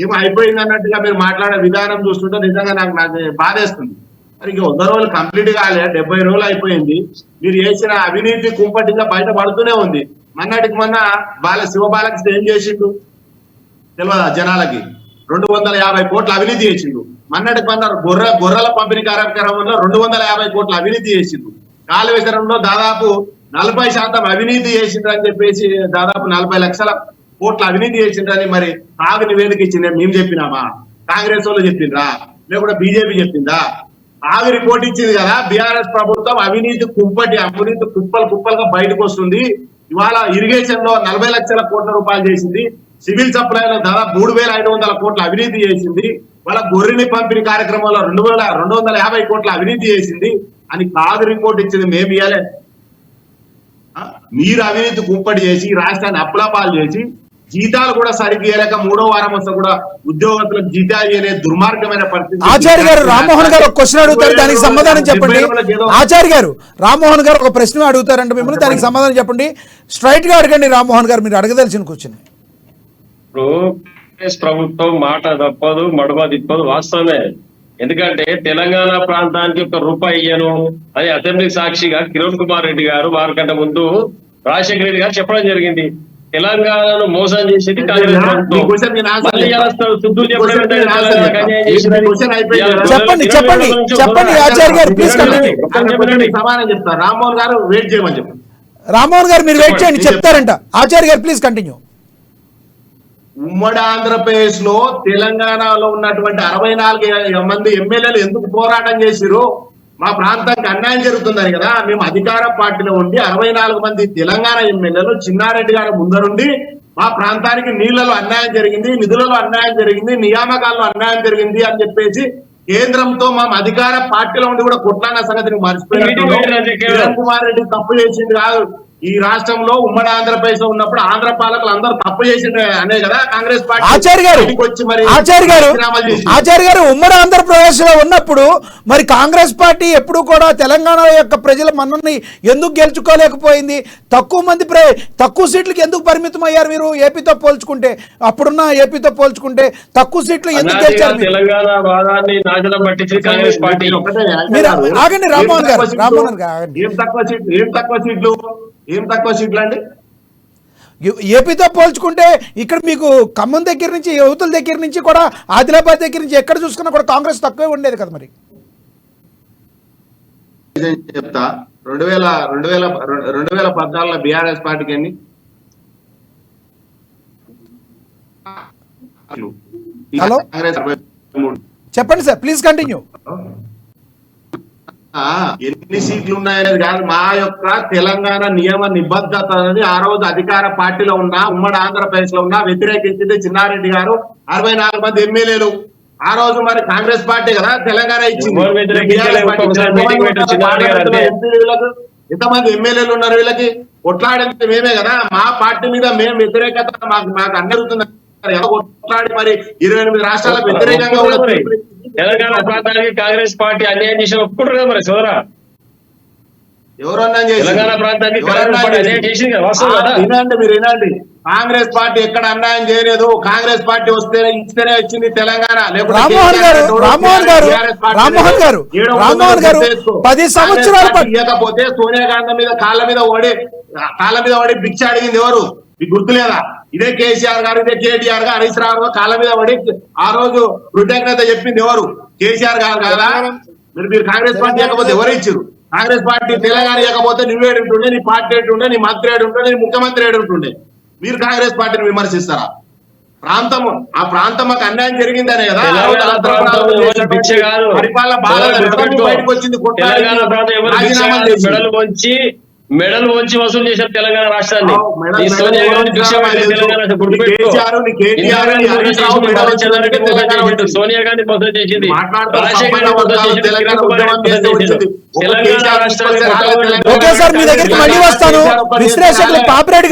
ఏమో అయిపోయింది అన్నట్టుగా మీరు మాట్లాడే విధానం చూస్తుంటే నిజంగా నాకు బాధేస్తుంది. మరి ఇంక 100 రోజులు కంప్లీట్ కాలే, 70 రోజులు అయిపోయింది. మీరు చేసిన అవినీతి కుంపటిగా బయట పడుతూనే ఉంది. మొన్నటికి మొన్న శివబాలకృష్ణ ఏం చేసిండు తెలియదా జనాలకి? 250 కోట్ల అవినీతి చేసిండు. మొన్నటికి మొన్న గొర్రెల పంపిణీ కార్యక్రమంలో 250 కోట్ల అవినీతి చేసిండు. కాళేశ్వరంలో దాదాపు 40% అవినీతి చేసిండ్రని చెప్పేసి దాదాపు 40 లక్షల కోట్ల అవినీతి చేసిండ్రని మరి కాగు నివేదిక ఇచ్చింది. మేము చెప్పినామా? కాంగ్రెస్ వాళ్ళు చెప్పిండ్రా? లేకుంటే బీజేపీ చెప్పిందా? కాగు రిపోర్ట్ ఇచ్చింది కదా. బీఆర్ఎస్ ప్రభుత్వం అవినీతి కుప్పలుగా బయటకు వస్తుంది. ఇవాళ ఇరిగేషన్ లో 40 లక్షల కోట్ల రూపాయలు చేసింది. సివిల్ సప్లైలో దాదాపు 3,500 కోట్ల అవినీతి చేసింది. వాళ్ళ గొర్రెని పంపిణీ కార్యక్రమంలో 250 కోట్ల అవినీతి చేసింది అని కాదు రిపోర్ట్ ఇచ్చింది. మేము ఇవ్వలే. మీరు అవినీతి కుంపటి చేసి రాష్ట్రాన్ని అప్పులపాలు చేసి జీతాలు కూడా సరిగ్గా ఇవ్వలేక 3వ వారం వస్తే కూడా ఉద్యోగస్తులకు జీతాలు ఇవ్వలే దుర్మార్గమైన పరిస్థితి. ఆచార్య గారు, రామ్మోహన్ గారు ఒక క్వశ్చన్ అడుగుతారు, దానికి సమాధానం చెప్పండి. ఆచార్య గారు, రామ్మోహన్ గారు ఒక ప్రశ్న అడుగుతారంటే మిమ్మల్ని, దానికి సమాధానం చెప్పండి. స్ట్రైట్ గా అడగండి రామ్మోహన్ గారు, మీరు అడగదలిసిన క్వశ్చన్. ఇప్పుడు కాంగ్రెస్ ప్రభుత్వం మాట తప్పదు, మడమ తిప్పదు, వాస్తవమే. ఎందుకంటే తెలంగాణ ప్రాంతానికి 1 రూపాయి ఇయ్యను అని అసెంబ్లీ సాక్షిగా కిరణ్ కుమార్ రెడ్డి గారు వారికంటే ముందు రాజశేఖర రెడ్డి గారు చెప్పడం జరిగింది. తెలంగాణను మోసం చేసేది కాంగ్రెస్ ప్రభుత్వం. చెప్పండి ఆచార్య గారు, ప్లీజ్ సమాధానం చెప్తారు. రామ్మోహన్ గారు వెయిట్ చేయమని చెప్పండి. రామ్మోహన్ గారు మీరు వెయిట్ చేయండి, చెప్తారంట. ఆచార్య గారు ప్లీజ్ కంటిన్యూ. ఉమ్మడి ఆంధ్రప్రదేశ్ లో తెలంగాణలో ఉన్నటువంటి 64 మంది ఎమ్మెల్యేలు ఎందుకు పోరాటం చేసిరు? మా ప్రాంతానికి అన్యాయం జరుగుతుందని కదా. మేము అధికార పార్టీలో ఉండి 64 మంది తెలంగాణ ఎమ్మెల్యేలు చిన్నారెడ్డి గారి ముందరుండి మా ప్రాంతానికి నీళ్లలో అన్యాయం జరిగింది, నిధులలో అన్యాయం జరిగింది, నియామకాల్లో అన్యాయం జరిగింది అని చెప్పేసి కేంద్రంతో మా అధికార పార్టీలో ఉండి కూడా కొట్లాడిన సంగతిని మర్చిపోయినట్టు కిరణ్ కుమార్ రెడ్డి తప్పు చేసింది కాదు. ఈ రాష్ట్రంలో ఉమ్మడి ఆంధ్రప్రదేశ్ లో ఉన్నప్పుడు ఆంధ్ర పాలకులు అందరూ తప్పు చేసింది అనే కదా కాంగ్రెస్ పార్టీ వచ్చి మరి ఆచార్య గారు ఉమ్మడి ఆంధ్రప్రదేశ్ లో ఉన్నప్పుడు మరి కాంగ్రెస్ పార్టీ ఎప్పుడు కూడా తెలంగాణ యొక్క ప్రజల మన్నని ఎందుకు గెలుచుకోలేకపోయింది? తక్కువ సీట్లకి ఎందుకు పరిమితం అయ్యారు మీరు ఏపీతో పోల్చుకుంటే? అప్పుడున్న ఏపీతో పోల్చుకుంటే తక్కువ సీట్లు ఎందుకు గెలిచారు? తెలంగాణ వాదాన్ని నాశనం పట్టించింది కాంగ్రెస్ పార్టీ. ఆగండి రామ్మోహన్ గారు, ఏం తక్కువ సీట్లు అండి? ఏపీతో పోల్చుకుంటే ఇక్కడ మీకు ఖమ్మం దగ్గర నుంచి, యువతుల దగ్గర నుంచి కూడా, ఆదిలాబాద్ దగ్గర నుంచి ఎక్కడ చూసుకున్నా కూడా కాంగ్రెస్ తక్కువే ఉండేది కదా. మరి చెప్తా, 2014 బీఆర్ఎస్ పార్టీకి ఎన్ని? హలో చెప్పండి సార్, ప్లీజ్ కంటిన్యూ. ఎన్ని సీట్లు ఉన్నాయనేది కాదు, మా యొక్క తెలంగాణ నియమ నిబద్ధత అనేది ఆ రోజు అధికార పార్టీలో ఉన్న ఉమ్మడి ఆంధ్రప్రదేశ్ లో ఉన్న వ్యతిరేకించింది చిన్నారెడ్డి గారు, 64 మంది ఎమ్మెల్యేలు. ఆ రోజు మరి కాంగ్రెస్ పార్టీ కదా తెలంగాణ ఇచ్చింది. ఎంతమంది ఎమ్మెల్యేలు ఉన్నారు వీళ్ళకి? కొట్లాడింది మేమే కదా, మా పార్టీ మీద మేము వ్యతిరేకత మాకు అందరుగుతుంది. కొట్లాడి మరి 28 రాష్ట్రాలకు వ్యతిరేకంగా తెలంగాణ ప్రాంతానికి కాంగ్రెస్ పార్టీ అన్యాయం చేసి ఒప్పుకుంటారు కదా మరి సోదరా? ఎవరు అన్యాయం చేసి? తెలంగాణ ప్రాంతానికి కాంగ్రెస్ పార్టీ అన్యాయం చేసింది కదా, వాస్తవం కదా? వినండి, మీరు వినండి. కాంగ్రెస్ పార్టీ ఎక్కడ అన్యాయం చేయలేదు. కాంగ్రెస్ పార్టీ ఇస్తేనే వచ్చింది తెలంగాణ. రామ్మోహన్ గారు 10 సంవత్సరాలు ఇవ్వకపోతే సోనియా గాంధీ మీద కాళ్ళ మీద పడి భిక్ష అడిగింది ఎవరు? మీకు గుర్తులేదా? ఇదే కేసీఆర్ గారు, ఇదే కేటీఆర్ గారు, హరీష్ రావు కాళ్ళ మీద పడి ఆ రోజు కృతజ్ఞత చెప్పింది ఎవరు? కేసీఆర్ గారు కదా. మీరు కాంగ్రెస్ పార్టీ ఇవ్వకపోతే ఎవరు ఇచ్చారు? కాంగ్రెస్ పార్టీ తెలంగాణ ఇవ్వకపోతే నువ్వేడుంటుండే, నీ పార్టీ ఏడుండే, నీ మంత్రి ఏడుంటుండే, నీ ముఖ్యమంత్రి ఏడుంటుండే. మీరు కాంగ్రెస్ పార్టీని విమర్శిస్తారా? ఆ ప్రాంతం మాకు అన్యాయం జరిగిందనే కదా పరిపాలన బాగా బయటకు వచ్చింది. మెడల్ వంచి వసూలు చేశారు తెలంగాణ రాష్ట్రాన్ని. సోనియా గాంధీ మోసం చేసింది, రాజశేఖర్ ఓకే సార్, మీ దగ్గరికి మళ్ళీ వస్తాను. విశ్లేషకులు పాపిరెడ్డి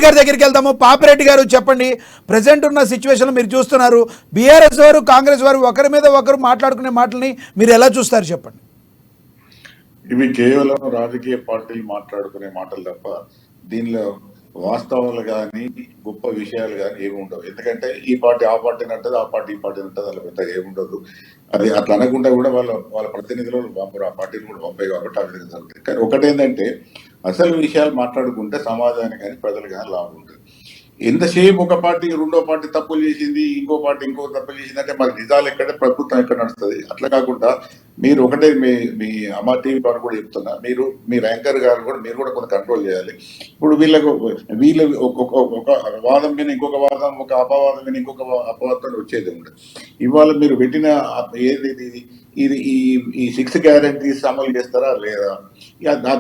గారి దగ్గరికి వెళ్దాము. పాపిరెడ్డి గారు చెప్పండి, ప్రెసెంట్ ఉన్న సిచ్యువేషన్ మీరు చూస్తున్నారు, బీఆర్ఎస్ వారు కాంగ్రెస్ వారు ఒకరి మీద ఒకరు మాట్లాడుకునే మాటల్ని మీరు ఎలా చూస్తారు చెప్పండి. ఇవి కేవలం రాజకీయ పార్టీలు మాట్లాడుకునే మాటలు తప్ప దీనిలో వాస్తవాలు కానీ గొప్ప విషయాలు కానీ ఏమి ఉండవు. ఎందుకంటే ఈ పార్టీ ఆ పార్టీని అంటది, ఆ పార్టీ ఈ పార్టీని అంటది, అలా పెద్దగా ఏముండదు. అది అట్లా అనకుండా కూడా వాళ్ళ ప్రతినిధులు పంపరు, ఆ పార్టీని కూడా పంపాయి కాబట్టి ఆ విధంగా జరుగుతుంది. కానీ ఒకటేంటంటే అసలు విషయాలు మాట్లాడుకుంటే సమాజానికి కానీ ప్రజలు కానీ లాభం ఉంటుంది. ఎంతసేపు ఒక పార్టీ రెండో పార్టీ తప్పులు చేసింది, ఇంకో పార్టీ ఇంకో తప్పులు చేసింది అంటే మరి నిజాలు ఎక్కడ, ప్రభుత్వం ఎక్కడ నడుస్తుంది? అట్లా కాకుండా మీరు ఒకటే మీ అమ్మ టీవీ వారు కూడా చెప్తున్నా, మీ యాంకర్ గారు కూడా మీరు కూడా కొంత కంట్రోల్ చేయాలి. ఇప్పుడు వీళ్ళు ఒక వాదం మీద ఇంకొక వాదం, ఒక అపవాదం మీద ఇంకొక అపవాదంతో వచ్చేది ఉండదు. ఇవాళ మీరు పెట్టిన ఇది ఈ 6 గ్యారంటీస్ అమలు చేస్తారా లేదా,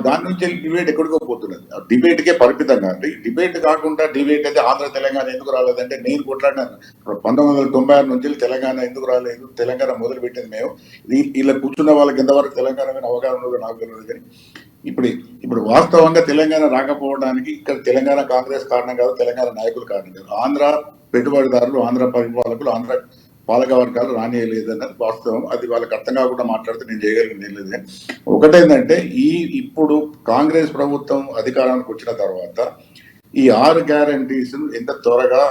దాని నుంచి డిబేట్ ఎక్కడికో పోతున్నది. డిబేట్కే పరిమితంగా అండి. డిబేట్ కాకుండా డిబేట్ అయితే ఆంధ్ర తెలంగాణ ఎందుకు రాలేదంటే నేను కొట్లాడినాను. 1996 నుంచి తెలంగాణ ఎందుకు రాలేదు, తెలంగాణ మొదలు పెట్టింది మేము. ఇలా కూర్చున్న వాళ్ళకి ఎంతవరకు తెలంగాణ మీద అవగాహన ఉన్నదో నాకు తెలియదు. కానీ ఇప్పుడు వాస్తవంగా తెలంగాణ రాకపోవడానికి ఇక్కడ తెలంగాణ కాంగ్రెస్ కారణం కాదు, తెలంగాణ నాయకులు కారణం కాదు. ఆంధ్ర పెట్టుబడిదారులు, ఆంధ్ర పరిపాలకులు, ఆంధ్ర పాలక వర్గాలు రానియలేదన్నది వాస్తవం. అది వాళ్ళకి అర్థం కాకుండా మాట్లాడితే నేను చేయగలిగింది ఏం లేదు. కానీ ఒకటేంటంటే ఇప్పుడు కాంగ్రెస్ ప్రభుత్వం అధికారానికి వచ్చిన తర్వాత ఈ 6 గ్యారంటీస్ ఎంత త్వరగా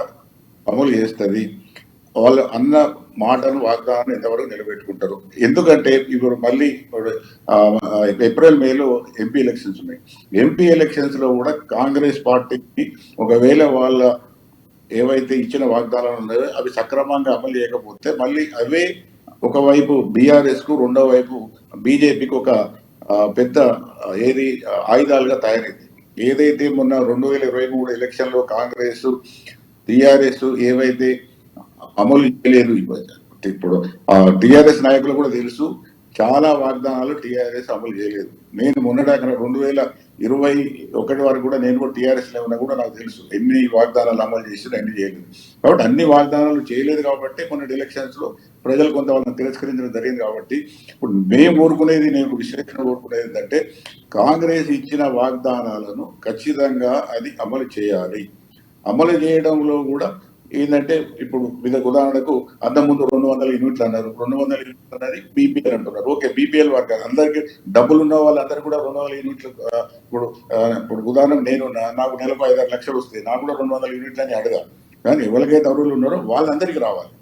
అమలు చేస్తుంది, వాళ్ళు అన్న మాటను వాగ్దానాన్ని ఎంతవరకు నిలబెట్టుకుంటారు. ఎందుకంటే ఇప్పుడు మళ్ళీ ఏప్రిల్ మేలో ఎంపీ ఎలక్షన్స్ ఉన్నాయి. ఎంపీ ఎలక్షన్స్ లో కూడా కాంగ్రెస్ పార్టీకి ఒకవేళ వాళ్ళ ఏవైతే ఇచ్చిన వాగ్దానాలు ఉన్నాయో అవి సక్రమంగా అమలు చేయకపోతే మళ్ళీ అవే ఒకవైపు బీఆర్ఎస్ కు, రెండో వైపు బీజేపీకి ఒక పెద్ద ఆయుధాలుగా తయారైంది. ఏదైతే మొన్న 2023 ఎలక్షన్ లో కాంగ్రెస్ టీఆర్ఎస్ ఏవైతే అమలు చేయలేదు, ఇప్పుడు టీఆర్ఎస్ నాయకులు కూడా తెలుసు, చాలా వాగ్దానాలు టీఆర్ఎస్ అమలు చేయలేదు. నేను మొన్నటిదాకా 2021 వరకు కూడా నేను కూడా టీఆర్ఎస్ లో ఉన్నా కూడా నాకు తెలుసు ఎన్ని వాగ్దానాలు అమలు చేసినా ఎన్ని చేయలేదు. కాబట్టి అన్ని వాగ్దానాలు చేయలేదు కాబట్టి మొన్న ఎలక్షన్స్ లో ప్రజలు కొంత వాళ్ళని తిరస్కరించడం జరిగింది. కాబట్టి ఇప్పుడు మేము కోరుకునేది, నేను విశ్లేషణ కోరుకునేది ఏంటంటే కాంగ్రెస్ ఇచ్చిన వాగ్దానాలను ఖచ్చితంగా అది అమలు చేయాలి. అమలు చేయడంలో కూడా ఏంటంటే ఇప్పుడు మీకు ఉదాహరణకు అంతకుముందు 200 యూనిట్లు అన్నారు. 200 యూనిట్లు అన్నది బీపీఎల్ అంటున్నారు. ఓకే, బీపీఎల్ వర్గాలు అందరికీ డబ్బులు ఉన్న వాళ్ళందరూ కూడా 200 యూనిట్లు. ఇప్పుడు ఉదాహరణకు నేను నాకు నెలకు 5-6 లక్షలు వస్తాయి, నాకు కూడా 200 యూనిట్లు అని అడగాలి. కానీ ఎవరికైతే అర్హులు ఉన్నారో వాళ్ళందరికీ రావాలి.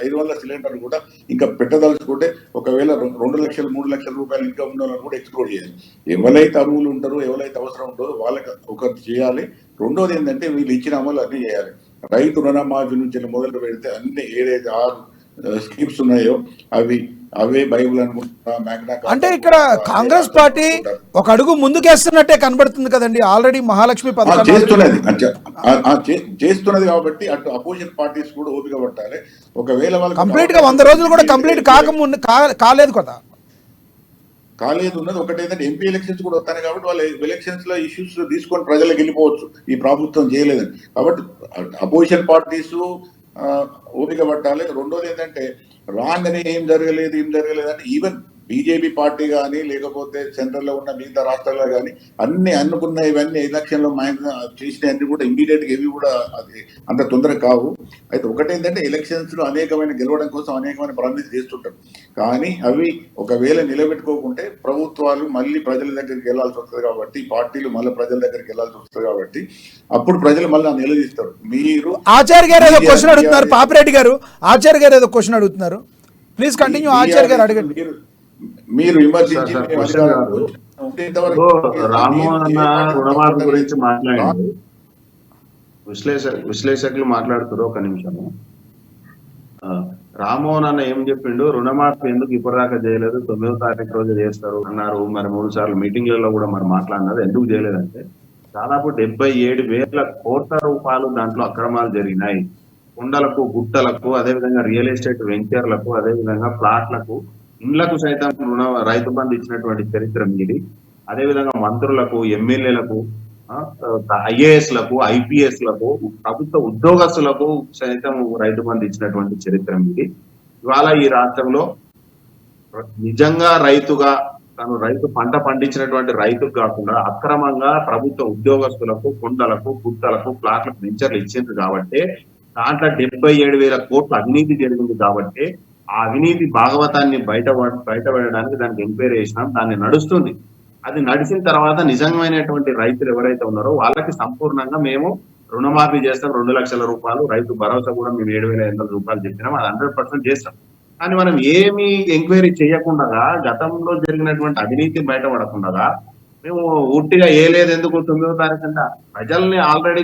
500 సిలిండర్ కూడా ఇంకా పెట్టదలుచుకుంటే ఒకవేళ 2 లక్షలు 3 లక్షల రూపాయలు ఇంకా ఉన్న వాళ్ళని కూడా ఎక్స్ప్లోర్ చేయాలి. ఎవరైతే అర్హులు ఉంటారో, ఎవరైతే అవసరం ఉంటుందో వాళ్ళకి ఒకటి చేయాలి. రెండోది ఏంటంటే వీళ్ళు ఇచ్చిన అమలు అన్ని చేయాలి. రైతు రుణమాఫీ నుంచి మొదలు పెడితే అన్ని ఏదైతే 6 స్కీమ్స్ ఉన్నాయో అవే బైబుల్ అనుకుంటా. అంటే ఇక్కడ కాంగ్రెస్ పార్టీ ఒక అడుగు ముందుకేస్తున్నట్టే కనబడుతుంది కదండి. ఆల్రెడీ మహాలక్ష్మి పథకం చేస్తున్నది కాబట్టి అటు అపోజిషన్ పార్టీస్ కూడా ఓపిక పట్టాలి. ఒకవేళ వాళ్ళు కంప్లీట్ గా 100 రోజులు కూడా కంప్లీట్ కాలేదు కదా. కాలేదు ఉన్నది ఒకటి ఏంటంటే ఎంపీ ఎలక్షన్స్ కూడా వస్తాయి కాబట్టి వాళ్ళు ఎలక్షన్స్ లో ఇష్యూస్ తీసుకొని ప్రజలకు వెళ్ళిపోవచ్చు ఈ ప్రభుత్వం చేయలేదని. కాబట్టి అపోజిషన్ పార్టీస్ ఓపిక పట్టాలి. రెండోది ఏంటంటే రాగానే ఏం జరగలేదు అంటే ఈవెన్ బీజేపీ పార్టీ కానీ లేకపోతే సెంట్రల్ లో ఉన్న మిగతా రాష్ట్రాల్లో కానీ అన్ని అనుకున్న ఇవన్నీ ఎలక్షన్ లో చేసినవన్నీ కూడా ఇమీడియట్ గా ఇవి కూడా అది అంత తొందరగా కావు. అయితే ఒకటేంటంటే ఎలక్షన్స్ లో అనేకమైన గెలవడం కోసం అనేకమైన ప్రామిస్ చేస్తుంటారు. కానీ అవి ఒకవేళ నిలబెట్టుకోకుంటే ప్రభుత్వాలు మళ్ళీ ప్రజల దగ్గరికి వెళ్లాల్సి వస్తుంది కాబట్టి, పార్టీలు మళ్ళీ ప్రజల దగ్గరికి వెళ్లాల్సి వస్తుంది కాబట్టి అప్పుడు ప్రజలు మళ్ళీ నిలదీస్తారు. మీరు ఆచార్య గారు ఏదో క్వశ్చన్ అడుగుతున్నారు, పాపిరెడ్డి గారు ఆచార్య గారు ఏదో క్వశ్చన్ అడుగుతున్నారు. Please continue. ఆచార్య గారు అడగండి. మీరు విమర్శించి రామ్మోహన్ అన్న రుణమాఫీ గురించి మాట్లాడండి. విశ్లేషకులు మాట్లాడుతారు. ఒక నిమిషము. రామ్మోహన్ అన్న ఏం చెప్పిండు, రుణమాఫీ ఎందుకు ఇప్పటిదాకా చేయలేదు, 9వ తారీఖు రోజు చేస్తారు అన్నారు. మరి 3 సార్లు మీటింగ్లలో కూడా మరి మాట్లాడినారు. ఎందుకు చేయలేదంటే దాదాపు 77,000 కోట్ల రూపాయలు దాంట్లో అక్రమాలు జరిగినాయి. కొండలకు, గుట్టలకు, అదేవిధంగా రియల్ ఎస్టేట్ వెంచర్లకు, అదేవిధంగా ప్లాట్లకు, ఇండ్లకు సైతం రైతు బంధు ఇచ్చినటువంటి చరిత్ర మీది. అదేవిధంగా మంత్రులకు, ఎమ్మెల్యేలకు, ఐఏఎస్లకు, ఐపీఎస్లకు, ప్రభుత్వ ఉద్యోగస్తులకు సైతం రైతు బంధు ఇచ్చినటువంటి చరిత్ర మీది. ఇవాళ ఈ రాష్ట్రంలో నిజంగా రైతుగా రైతు పంట పండించినటువంటి రైతుకు కాకుండా అక్రమంగా ప్రభుత్వ ఉద్యోగస్తులకు, కొండలకు, గుట్టలకు, ప్లాట్లకు వెంచర్లు ఇచ్చింది కాబట్టి దాంట్లో 77,000 కోట్ల అవినీతి జరిగింది. కాబట్టి ఆ అవినీతి భాగవతాన్ని బయటపడడానికి దానికి ఎంక్వైరీ చేసినాం. దాన్ని నడుస్తుంది. అది నడిచిన తర్వాత నిజమైనటువంటి రైతులు ఎవరైతే ఉన్నారో వాళ్ళకి సంపూర్ణంగా మేము రుణమాఫీ చేస్తాం. 2 లక్షల రూపాయలు రైతు భరోసా కూడా మేము 7,500 రూపాయలు చెప్పినాం. అది 100% చేస్తాం. కానీ మనం ఏమి ఎంక్వైరీ చేయకుండా, గతంలో జరిగినటువంటి అవినీతి బయటపడకుండా మేము ఉట్టిగా లేదు ఎందుకు 9వ తారీఖు అంట ప్రజల్ని ఆల్రెడీ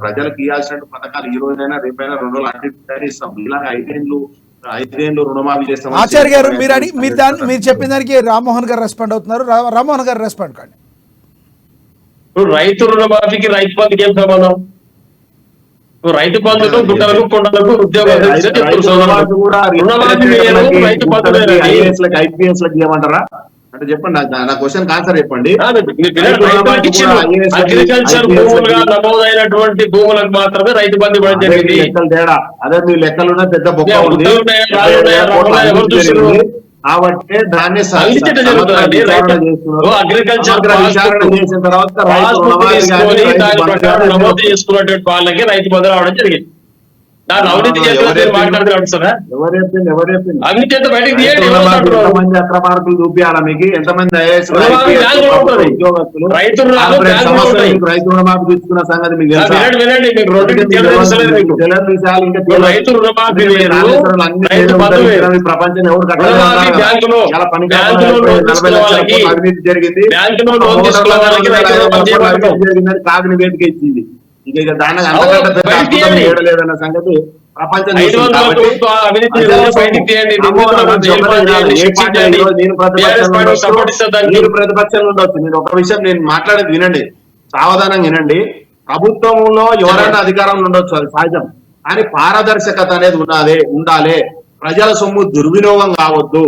ప్రజలకు ఇవ్వాల్సిన పథకాలు ఈ రోజైనా రేపైనా 2 రోజులు అడ్డు ఇస్తాం. ఇలాగ 5 ఏళ్ళు రుణమాఫీ చేస్తాం. ఆచార్య గారు మీరు చెప్పిన దానికి రామ్మోహన్ గారు రెస్పాండ్ అవుతున్నారు. రామ్మోహన్ గారు రెస్పాండ్ కాండి. రైతు రుణమాఫీకి రైతు బంధుకి ఏం సంబంధం? రైతు బంధుకు, గుట్టలకు, కొండలకు ఉద్యోగాలు ఐపీఎస్ లకు ఏమంటారా అంటే చెప్పండి. నా క్వశ్చన్ ఆన్సర్ చెప్పండి. అగ్రికల్చర్ భూములుగా నమోదైనటువంటి భూములకు మాత్రమే రైతు బంధు ఇవ్వడం జరిగింది. లెక్కలు తేడా అదే మీ లెక్కలున్న పెద్ద బొక్క ఉంది కాబట్టి దాన్ని అగ్రికల్చర్ చేసిన తర్వాత నమోదు చేసుకున్నటువంటి వాళ్ళకి రైతు బంధు రావడం జరిగింది. దాన్ని అవినీతి చేస్తే మాట్లాడుతున్నాడు సార్. అవినీతి చేస్తే బయటకు ఎంతమంది అక్రమార్కులు చూపించాలా మీకు? ఎంతమంది ఉద్యోగస్తులు రైతు రుణమాఫీ తీసుకున్న సంగతి మీకు ప్రపంచం ఎవరు అవినీతి జరిగింది జరిగిందని కాగ్ నివేదిక ఇచ్చింది. ఇక దానికి అంతకంటే ఏడలేదన్న సంగతి ప్రపంచం మీరు ప్రతిపక్షంలో ఉండొచ్చు. నేను ఒక విషయం నేను మాట్లాడేది వినండి, సావధానంగా వినండి. ప్రభుత్వంలో ఎవరైనా అధికారంలో ఉండొచ్చు, అది సహజం. కానీ పారదర్శకత అనేది ఉండాలి. ప్రజల సొమ్ము దుర్వినియోగం కావద్దు.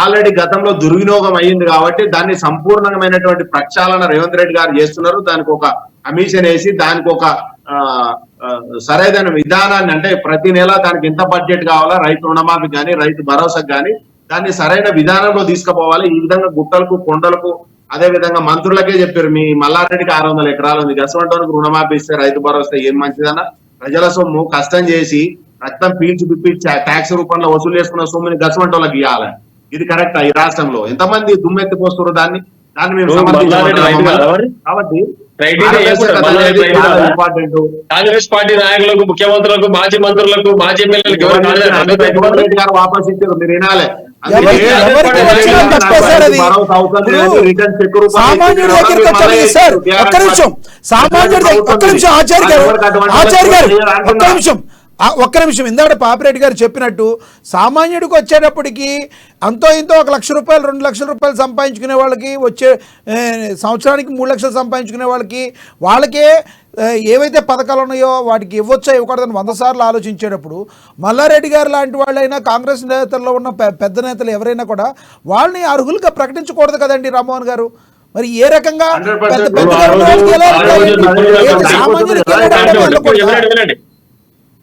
ఆల్రెడీ గతంలో దుర్వినియోగం అయ్యింది కాబట్టి దాన్ని సంపూర్ణమైనటువంటి ప్రక్షాళన రేవంత్ రెడ్డి గారు చేస్తున్నారు. దానికి ఒక కమిషన్ వేసి దానికి ఒక ఆ, ఆ, సరైన విధానాన్ని, అంటే ప్రతి నెల దానికి ఎంత బడ్జెట్ కావాలా, రైతు రుణమాఫీ కానీ రైతు భరోసాకు కానీ దాన్ని సరైన విధానంలో తీసుకుపోవాలి. ఈ విధంగా గుట్టలకు కొండలకు అదే విధంగా మంత్రులకే చెప్పారు, మీ మల్లారెడ్డికి 600 ఎకరాలు ఉంది, గసవంటానికి రుణమాఫీ ఇస్తే రైతు భరోసా ఏం మంచిదన్నా? ప్రజల సొమ్ము కష్టం చేసి రక్తం పీల్చి పిప్పి ట్యాక్స్ రూపంలో వసూలు చేసుకున్న సొమ్ముని గసవంటోళ్ళకి ఇవ్వాలి. ఇది కరెక్ట్? ఈ రాష్ట్రంలో ఎంతమంది దుమ్మెత్తిపోస్తున్నారు దాన్ని మేము సమర్థించాలి. కాబట్టి ఇంపార్టెంట్. కాంగ్రెస్ పార్టీ నాయకులకు, ముఖ్యమంత్రులకు, మాజీ మంత్రులకు, మాజీ ఎమ్మెల్యేలకు రెడ్డి గారు వాపస్ ఇచ్చారు, మీరు వినాలి. సామాన్యుడి దగ్గరికి వచ్చి సార్ ఒక్క నిమిషం, సామాన్యుడి ఒక్క నిమిషం, ఆచార్య గారు ఒక్క నిమిషం, ఇందాక పాపిరెడ్డి గారు చెప్పినట్టు సామాన్యుడికి వచ్చేటప్పటికి అంతో ఇంతో 1 లక్ష రూపాయలు 2 లక్షల రూపాయలు సంపాదించుకునే వాళ్ళకి, వచ్చే సంవత్సరానికి 3 లక్షలు సంపాదించుకునే వాళ్ళకే ఏవైతే పథకాలు ఉన్నాయో వాటికి ఇవ్వచ్చా ఇవ్వకూడదని 100 సార్లు ఆలోచించేటప్పుడు మల్లారెడ్డి గారు లాంటి వాళ్ళైనా, కాంగ్రెస్ నేతల్లో ఉన్న పెద్ద నేతలు ఎవరైనా కూడా వాళ్ళని అర్హులుగా ప్రకటించకూడదు కదండి రామ్మోహన్ గారు? మరి ఏ రకంగా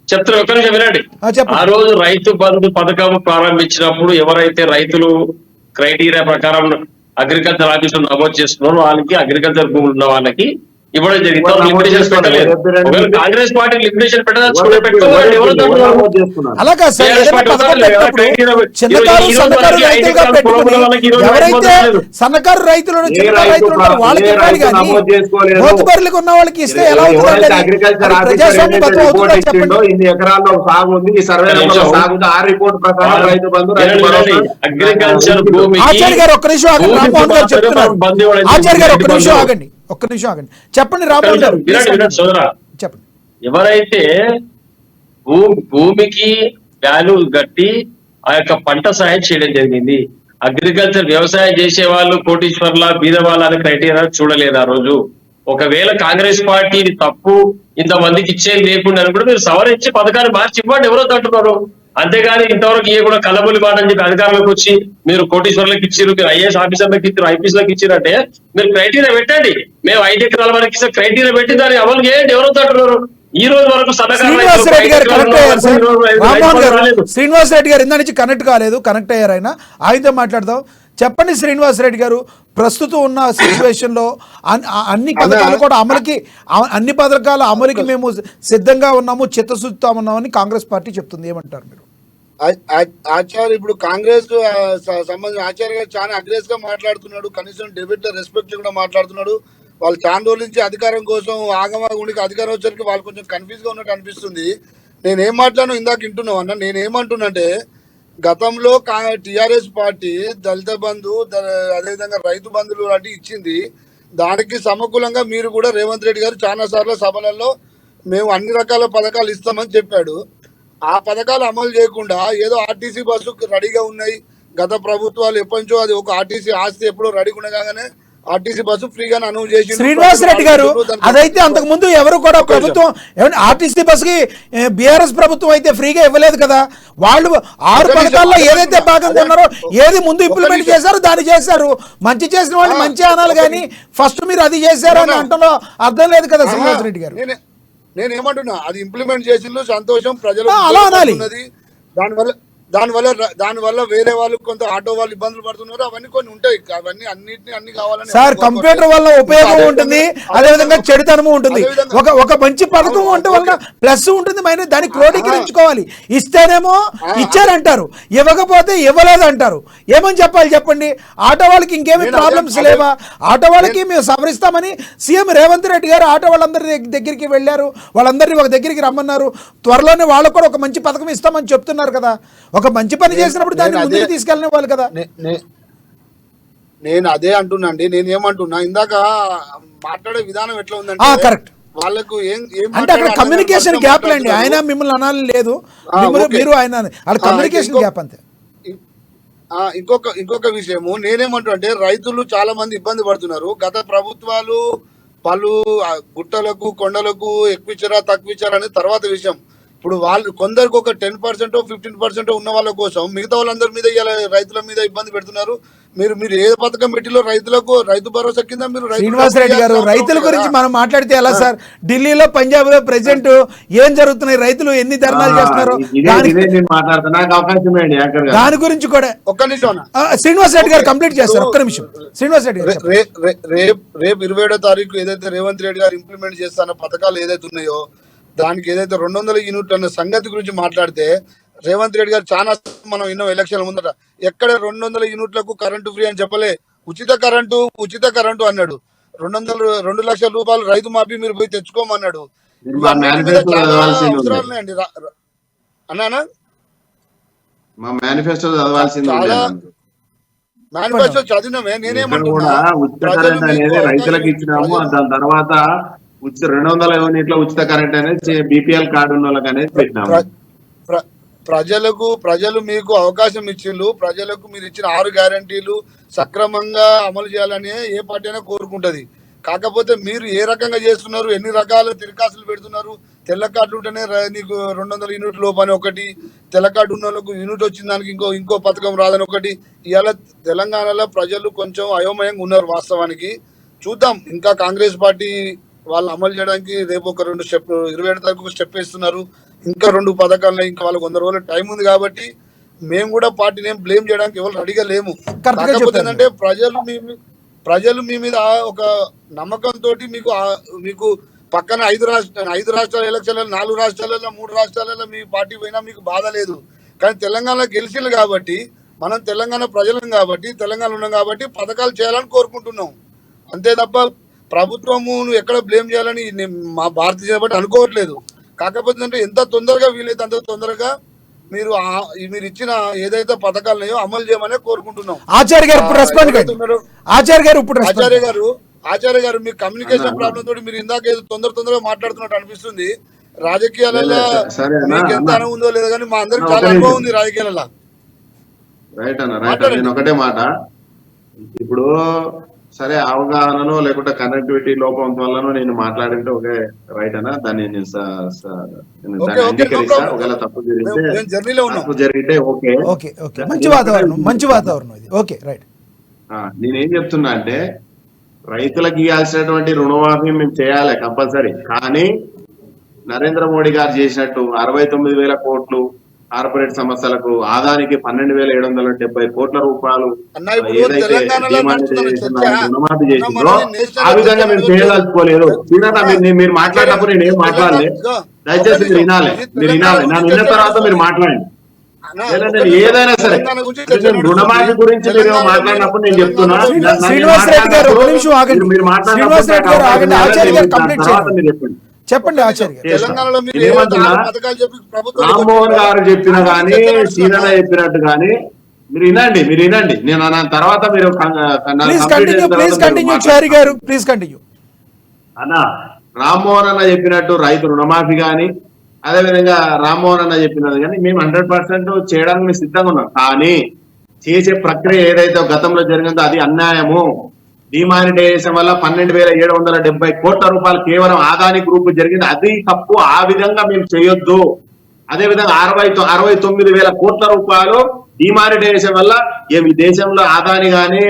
చెప్తారు, ఒక్క నిమిషం వినండి. ఆ రోజు రైతు బంధు పథకం ప్రారంభించినప్పుడు ఎవరైతే రైతులు క్రైటీరియా ప్రకారం అగ్రికల్చర్ ఆఫీసులో నమోదు చేసుకున్నారో వాళ్ళకి, అగ్రికల్చర్ భూములు ఉన్న వాళ్ళకి ఇవ్వడం జరిగింది. లిమిటేషన్స్ పెట్టలేదు. కాంగ్రెస్ పార్టీ లిమిటేషన్ పెట్టదలుచుకుంటే పెట్టుకోవాలి. అలాగా సార్, చిన్నకారు సన్నకారు రైతులుగా పెట్టుకుని ఎవరైతే సన్నకారు రైతులను, చిన్న రైతులు ఉన్నారో వాళ్ళకి ఇవ్వాలి, కానీ మోతుబరులకు ఉన్న వాళ్ళకి ఇస్తే ఎలా అవుతుంది? ప్రజాస్వామ్య బతుకు అవుతుందని చెప్పండి. ఇన్ని ఎకరాల్లో సాగు ఉంది, ఈ సర్వే సాగు ఉంది, ఆ రిపోర్ట్ ప్రకారం రైతు బంధు అగ్రికల్చర్ భూమి. ఆచార్య గారు ఒక్క నిమిషం ఆగండి, రామ్మోహన్ గారు చెప్తున్నారు. ఆచార్య గారు ఒక్క నిమిషం ఆగండి, చెప్పండి రామ్మోహన్ గారు చెప్పండి. ఎవరైతే భూమికి వాల్యూ కట్టి ఆ యొక్క పంట సాయం చేయడం జరిగింది. అగ్రికల్చర్ వ్యవసాయం చేసే వాళ్ళు కోటీశ్వర్ల బీద వాళ్ళ క్రైటీరియా చూడలేదు ఆ రోజు. ఒకవేళ కాంగ్రెస్ పార్టీ తప్పు ఇంతమందికి ఇచ్చేది లేకుండా కూడా మీరు సవరించి పథకాన్ని మార్చి ఇవ్వండి, ఎవరో అంటున్నారు. అంతేగాని ఇంతవరకు ఏ కూడా కలబులి మాట అని చెప్పి అధికారులకు వచ్చి మీరు కోటీశ్వర్లకు ఇచ్చారు, మీరు ఐఏఎస్ ఆఫీసర్లకు ఇచ్చారు, ఐపీఎస్లకు ఇచ్చారంటే మీరు క్రైటీరియా పెట్టండి. మేము 5 ఎకరాల వరకు ఇస్తే క్రైటీరియా పెట్టి దాన్ని అమలు చేయండి, ఎవరో అంటున్నారు. ఈ రోజు వరకు శ్రీనివాసరెడ్డి గారు ఇందా నుంచి కనెక్ట్ కాలేదు, కనెక్ట్ అయ్యారు ఆయనతో మాట్లాడదాం. చెప్పండి శ్రీనివాసరెడ్డి గారు, ప్రస్తుతం ఉన్న సిచ్యువేషన్ లో అన్ని పథకాలు కూడా అన్ని పథకాల అమలుకి మేము సిద్ధంగా ఉన్నాము, చిత్తశుద్ధితో ఉన్నామని కాంగ్రెస్ పార్టీ చెప్తుంది. ఏమంటారు మీరు? ఆచార్య ఇప్పుడు కాంగ్రెస్ సంబంధించిన ఆచార్య గారు చాలా అగ్రెసివ్ గా మాట్లాడుతున్నాడు, కనీసం డిబేట్ లో రెస్పెక్ట్ కూడా మాట్లాడుతున్నాడు. వాళ్ళు చాలా రోజుల నుంచి అధికారం కోసం ఆగమాగుండికి అధికారం వచ్చరికి వాళ్ళు కొంచెం కన్ఫ్యూజ్ గా ఉన్నట్టు అనిపిస్తుంది. నేనేం మాట్లాడను ఇందాక వింటున్నావు అన్న, నేనేమంటున్నంటే గతంలో టిఆర్ఎస్ పార్టీ దళిత బంధు, అదేవిధంగా రైతు బంధువులు లాంటివి ఇచ్చింది. దానికి సమకూలంగా మీరు కూడా రేవంత్ రెడ్డి గారు చాలా సార్లు సభలలో మేము అన్ని రకాల పథకాలు ఇస్తామని చెప్పాడు. ఆ పథకాలు అమలు చేయకుండా ఏదో ఆర్టీసీ బస్సు రెడీగా ఉన్నాయి, గత ప్రభుత్వాలు ఎప్పటి నుంచో అది ఒక ఆర్టీసీ ఆస్తి ఎప్పుడో రెడీగా ఉండగానే ఆర్టీసీ బస్సు ఫ్రీగానే అనౌన్స్ చేసి. శ్రీనివాసరెడ్డి గారు, అదైతే అంతకు ముందు ఎవరు కూడా ప్రభుత్వం ఆర్టీసీ బస్సుకి బీఆర్ఎస్ ప్రభుత్వం అయితే ఫ్రీగా ఇవ్వలేదు కదా. వాళ్ళు 6 పథకాల్లో ఏదైతే భాగంగా ఉన్నారో ఏది ముందు ఇంప్లిమెంట్ చేశారో దాన్ని చేశారు. మంచి చేసిన వాళ్ళు మంచి అనాలి, కానీ ఫస్ట్ మీరు అది చేశారు అని అంటలో అర్థం లేదు కదా శ్రీనివాసరెడ్డి గారు. నేనేమంటున్నా, అది ఇంప్లిమెంట్ చేసిందో సంతోషం, ప్రజలు అలా అనాలి. దానివల్ల వేరే వాళ్ళు కొంత ఆటో వాళ్ళు ఇబ్బందులు పడుతున్నారు, అవన్నీ కొన్ని ఉంటాయి. అవన్నీ అన్ని కావాలని సార్, కంప్యూటర్ వల్ల ఉపయోగం ఉంటుంది, అదేవిధంగా చెడుతనము ఉంటుంది. ఒక మంచి పథకం ఉంటే వల్ల ప్లస్ ఉంటుంది, మైనస్ దాన్ని క్రోడీకరించుకోవాలి. ఇస్తేనేమో ఇచ్చారంటారు, ఇవ్వకపోతే ఇవ్వలేదు అంటారు. ఏమని చెప్పాలి చెప్పండి? ఆటో వాళ్ళకి ఇంకేమి ప్రాబ్లమ్స్ లేవా? ఆటో వాళ్ళకి మేము సవరిస్తామని సీఎం రేవంత్ రెడ్డి గారు ఆటో వాళ్ళందరి దగ్గరికి వెళ్ళారు, వాళ్ళందరినీ ఒక దగ్గరికి రమ్మన్నారు. త్వరలోనే వాళ్ళకు కూడా ఒక మంచి పథకం ఇస్తామని చెప్తున్నారు కదా. ఒక మంచి పని చేసినప్పుడు దాన్ని ముందుకు తీసుకెళ్ళిన వాళ్ళు కదా. నేను అదే అంటున్నా అండి. నేను ఏమంటున్నా, ఇందాక మాట్లాడే విధానం ఎట్లా ఉందంటే కరెక్ట్, వాళ్ళకు అంటే అక్కడ కమ్యూనికేషన్ గ్యాప్ లేండి. ఆయన మిమ్మల్ని అనాలి లేదు, మీరు ఆయన కమ్యూనికేషన్ గ్యాప్ అంతే. ఇంకొక విషయము నేనేమంటున్నా అంటే, రైతులు చాలా మంది ఇబ్బంది పడుతున్నారు. గత ప్రభుత్వాలు పలు గుట్టలకు కొండలకు ఎక్కువిచ్చారా తక్కువిచ్చారా అనేది తర్వాత విషయం. ఇప్పుడు వాళ్ళు కొందరికి ఒక 10% 15% ఉన్న వాళ్ళ కోసం మిగతా వాళ్ళందరి మీద ఇలా రైతుల మీద ఇబ్బంది పెడుతున్నారు. మీరు ఏ పథకం పెట్టిలో రైతులకు రైతు భరోసా కింద మీరు శ్రీనివాసరెడ్డి గారు, రైతుల గురించి మనం మాట్లాడితే ఎలా సార్? ఢిల్లీలో, పంజాబ్ లో ప్రెసెంట్ ఏం జరుగుతున్నాయి, రైతులు ఎన్ని ధర్నాలు చేస్తున్నారు, దాని గురించి కూడా ఒక్క నిమిషం శ్రీనివాసరెడ్డి గారు కంప్లీట్ చేస్తారు. ఒక్క నిమిషం శ్రీనివాసరెడ్డి గారు. రేపు 27వ తారీఖు ఏదైతే రేవంత్ రెడ్డి గారు ఇంప్లిమెంట్ చేస్తున్న పథకాలు ఏదైతే ఉన్నాయో దానికి ఏదైతే 200 యూనిట్లు అన్న సంగతి గురించి మాట్లాడితే రేవంత్ రెడ్డి గారు చాలా మనం ఎన్నో ఎలక్షన్ల ముందట ఎక్కడ 200 యూనిట్లకు కరెంటు ఫ్రీ అని చెప్పలే, ఉచిత కరెంటు అన్నాడు. 2 లక్షల రూపాయలు రైతు మాఫీ మీరు పోయి తెచ్చుకోమన్నాడు. అవసరాలున్నాయండి అన్నానా? మేనిఫెస్టో చదివినమే. నేనేమంటున్నా రైతులకు ఇచ్చినాము, దాని తర్వాత 200 యూనిట్ల ఉచిత కరెంట్ అనేది బీపీఎల్ కార్డు ఉన్న వాళ్ళకి అనేది పెట్టినాము. ప్రజలు మీకు అవకాశం ఇచ్చిండ్రు. ప్రజలకు మీరు ఇచ్చిన 6 గ్యారంటీలు సక్రమంగా అమలు చేయాలని ఏ పార్టీ అయినా కోరుకుంటది. కాకపోతే మీరు ఏ రకంగా చేస్తున్నారు, ఎన్ని రకాల తిరకాసులు పెడుతున్నారు. తెల్ల కార్డు ఉంటేనే నీకు 200 యూనిట్ లోపు అని ఒకటి, తెల్ల కార్డు ఉన్న వాళ్ళకు యూనిట్ వచ్చిన దానికి ఇంకో పథకం రాదని ఒకటి. ఇవాళ తెలంగాణలో ప్రజలు కొంచెం అయోమయంగా ఉన్నారు. వాస్తవానికి చూద్దాం, ఇంకా కాంగ్రెస్ పార్టీ వాళ్ళు అమలు చేయడానికి రేపు ఒక 2 స్టెప్ 27 తారీఖు స్టెప్ వేస్తున్నారు. ఇంకా 2 పథకాలు, ఇంకా వాళ్ళకి 100 రోజుల టైం ఉంది కాబట్టి మేము కూడా పార్టీని ఏం బ్లేమ్ చేయడానికి ఎవరు రెడీగా లేము. కాకపోతే ఏంటంటే ప్రజలు మీ మీద ఒక నమ్మకంతో మీకు పక్కన 5 రాష్ట్రాల ఎలక్షన్లలో 4 రాష్ట్రాలలో 3 రాష్ట్రాలలో మీ పార్టీ పోయినా మీకు బాధ లేదు. కానీ తెలంగాణలో గెలిచింది కాబట్టి, మనం తెలంగాణ ప్రజలం కాబట్టి, తెలంగాణ ఉన్నాం కాబట్టి పథకాలు చేయాలని కోరుకుంటున్నాం. అంతే తప్ప ప్రభుత్వము ఎక్కడ బ్లేమ్ చేయాలని మా భారతీయ జనతా పార్టీ అనుకోవట్లేదు. కాకపోతే అంటే ఎంత తొందరగా వీలైతే అంత తొందరగా మీరు ఇచ్చిన ఏదైతే పథకాలు ఉన్నాయో అమలు చేయమనే కోరుకుంటున్నాం. ఆచార్య గారు మీ కమ్యూనికేషన్ ప్రాబ్లం తోటి మీరు ఇందాక ఏదో తొందరగా మాట్లాడుతున్నట్టు అనిపిస్తుంది. రాజకీయాలలో మీకు ఎంత అనుభవం ఉందో లేదో కానీ మా అందరికి చాలా అనుభవం ఉంది రాజకీయాలలో. రైట్ నేను ఒకటే మాట, ఇప్పుడు సరే అవగాహనను లేకుంటే కనెక్టివిటీ లోపం వల్లనో నేను మాట్లాడింటే ఒకే రైట్ అన్నా, దాన్ని అంగీకరిస్తా. ఒకవేళ తప్పు జరిగితే ఓకే, మంచి వాతావరణం ఇది. Okay right. నేనేం చెప్తున్నా అంటే రైతులకు ఇవ్వాల్సినటువంటి రుణమాఫీ మేము చేయాలి కంపల్సరీ. కానీ నరేంద్ర మోడీ గారు చేసినట్టు 69,000 కోట్లు కార్పొరేట్ సంస్థలకు, ఆదానికి 12,770 కోట్ల రూపాయలు ఏదైతే రుణమాఫీ చేసిందో ఆ విధంగా మేము చేయదలుచుకోలేదు. మీరు మాట్లాడినప్పుడు నేనేం మాట్లాడలేదు, దయచేసి మీరు వినాలి. నన్ను విన్న తర్వాత మీరు మాట్లాడండి. ఏదైనా సరే రుణమాఫీ గురించి మీరు మాట్లాడినప్పుడు నేను చెప్తున్నా, చెప్పండి ఆచార్య. రామ్మోహన్ గారు చెప్పిన గానీ, సీనన్న చెప్పినట్టు గానీ మీరు వినండి. నేను తర్వాత మీరు అన్నా రామ్మోహన్ అన్న చెప్పినట్టు రైతు రుణమాఫీ గాని, అదే విధంగా రామ్మోహన్ అన్న చెప్పినది కానీ మేము 100% చేయడానికి మేము సిద్ధంగా ఉన్నాం. కానీ చేసే ప్రక్రియ ఏదైతే గతంలో జరిగిందో అది అన్యాయము. డిమానిటైజేషన్ వల్ల 12,770 కోట్ల రూపాయలు కేవలం ఆదాని గ్రూప్ జరిగింది, అది తప్పు. ఆ విధంగా మేము చేయొద్దు. అదే విధంగా 69,000 కోట్ల రూపాయలు డిమానిటైజేషన్ వల్ల ఈ దేశంలో ఆదాని గాని,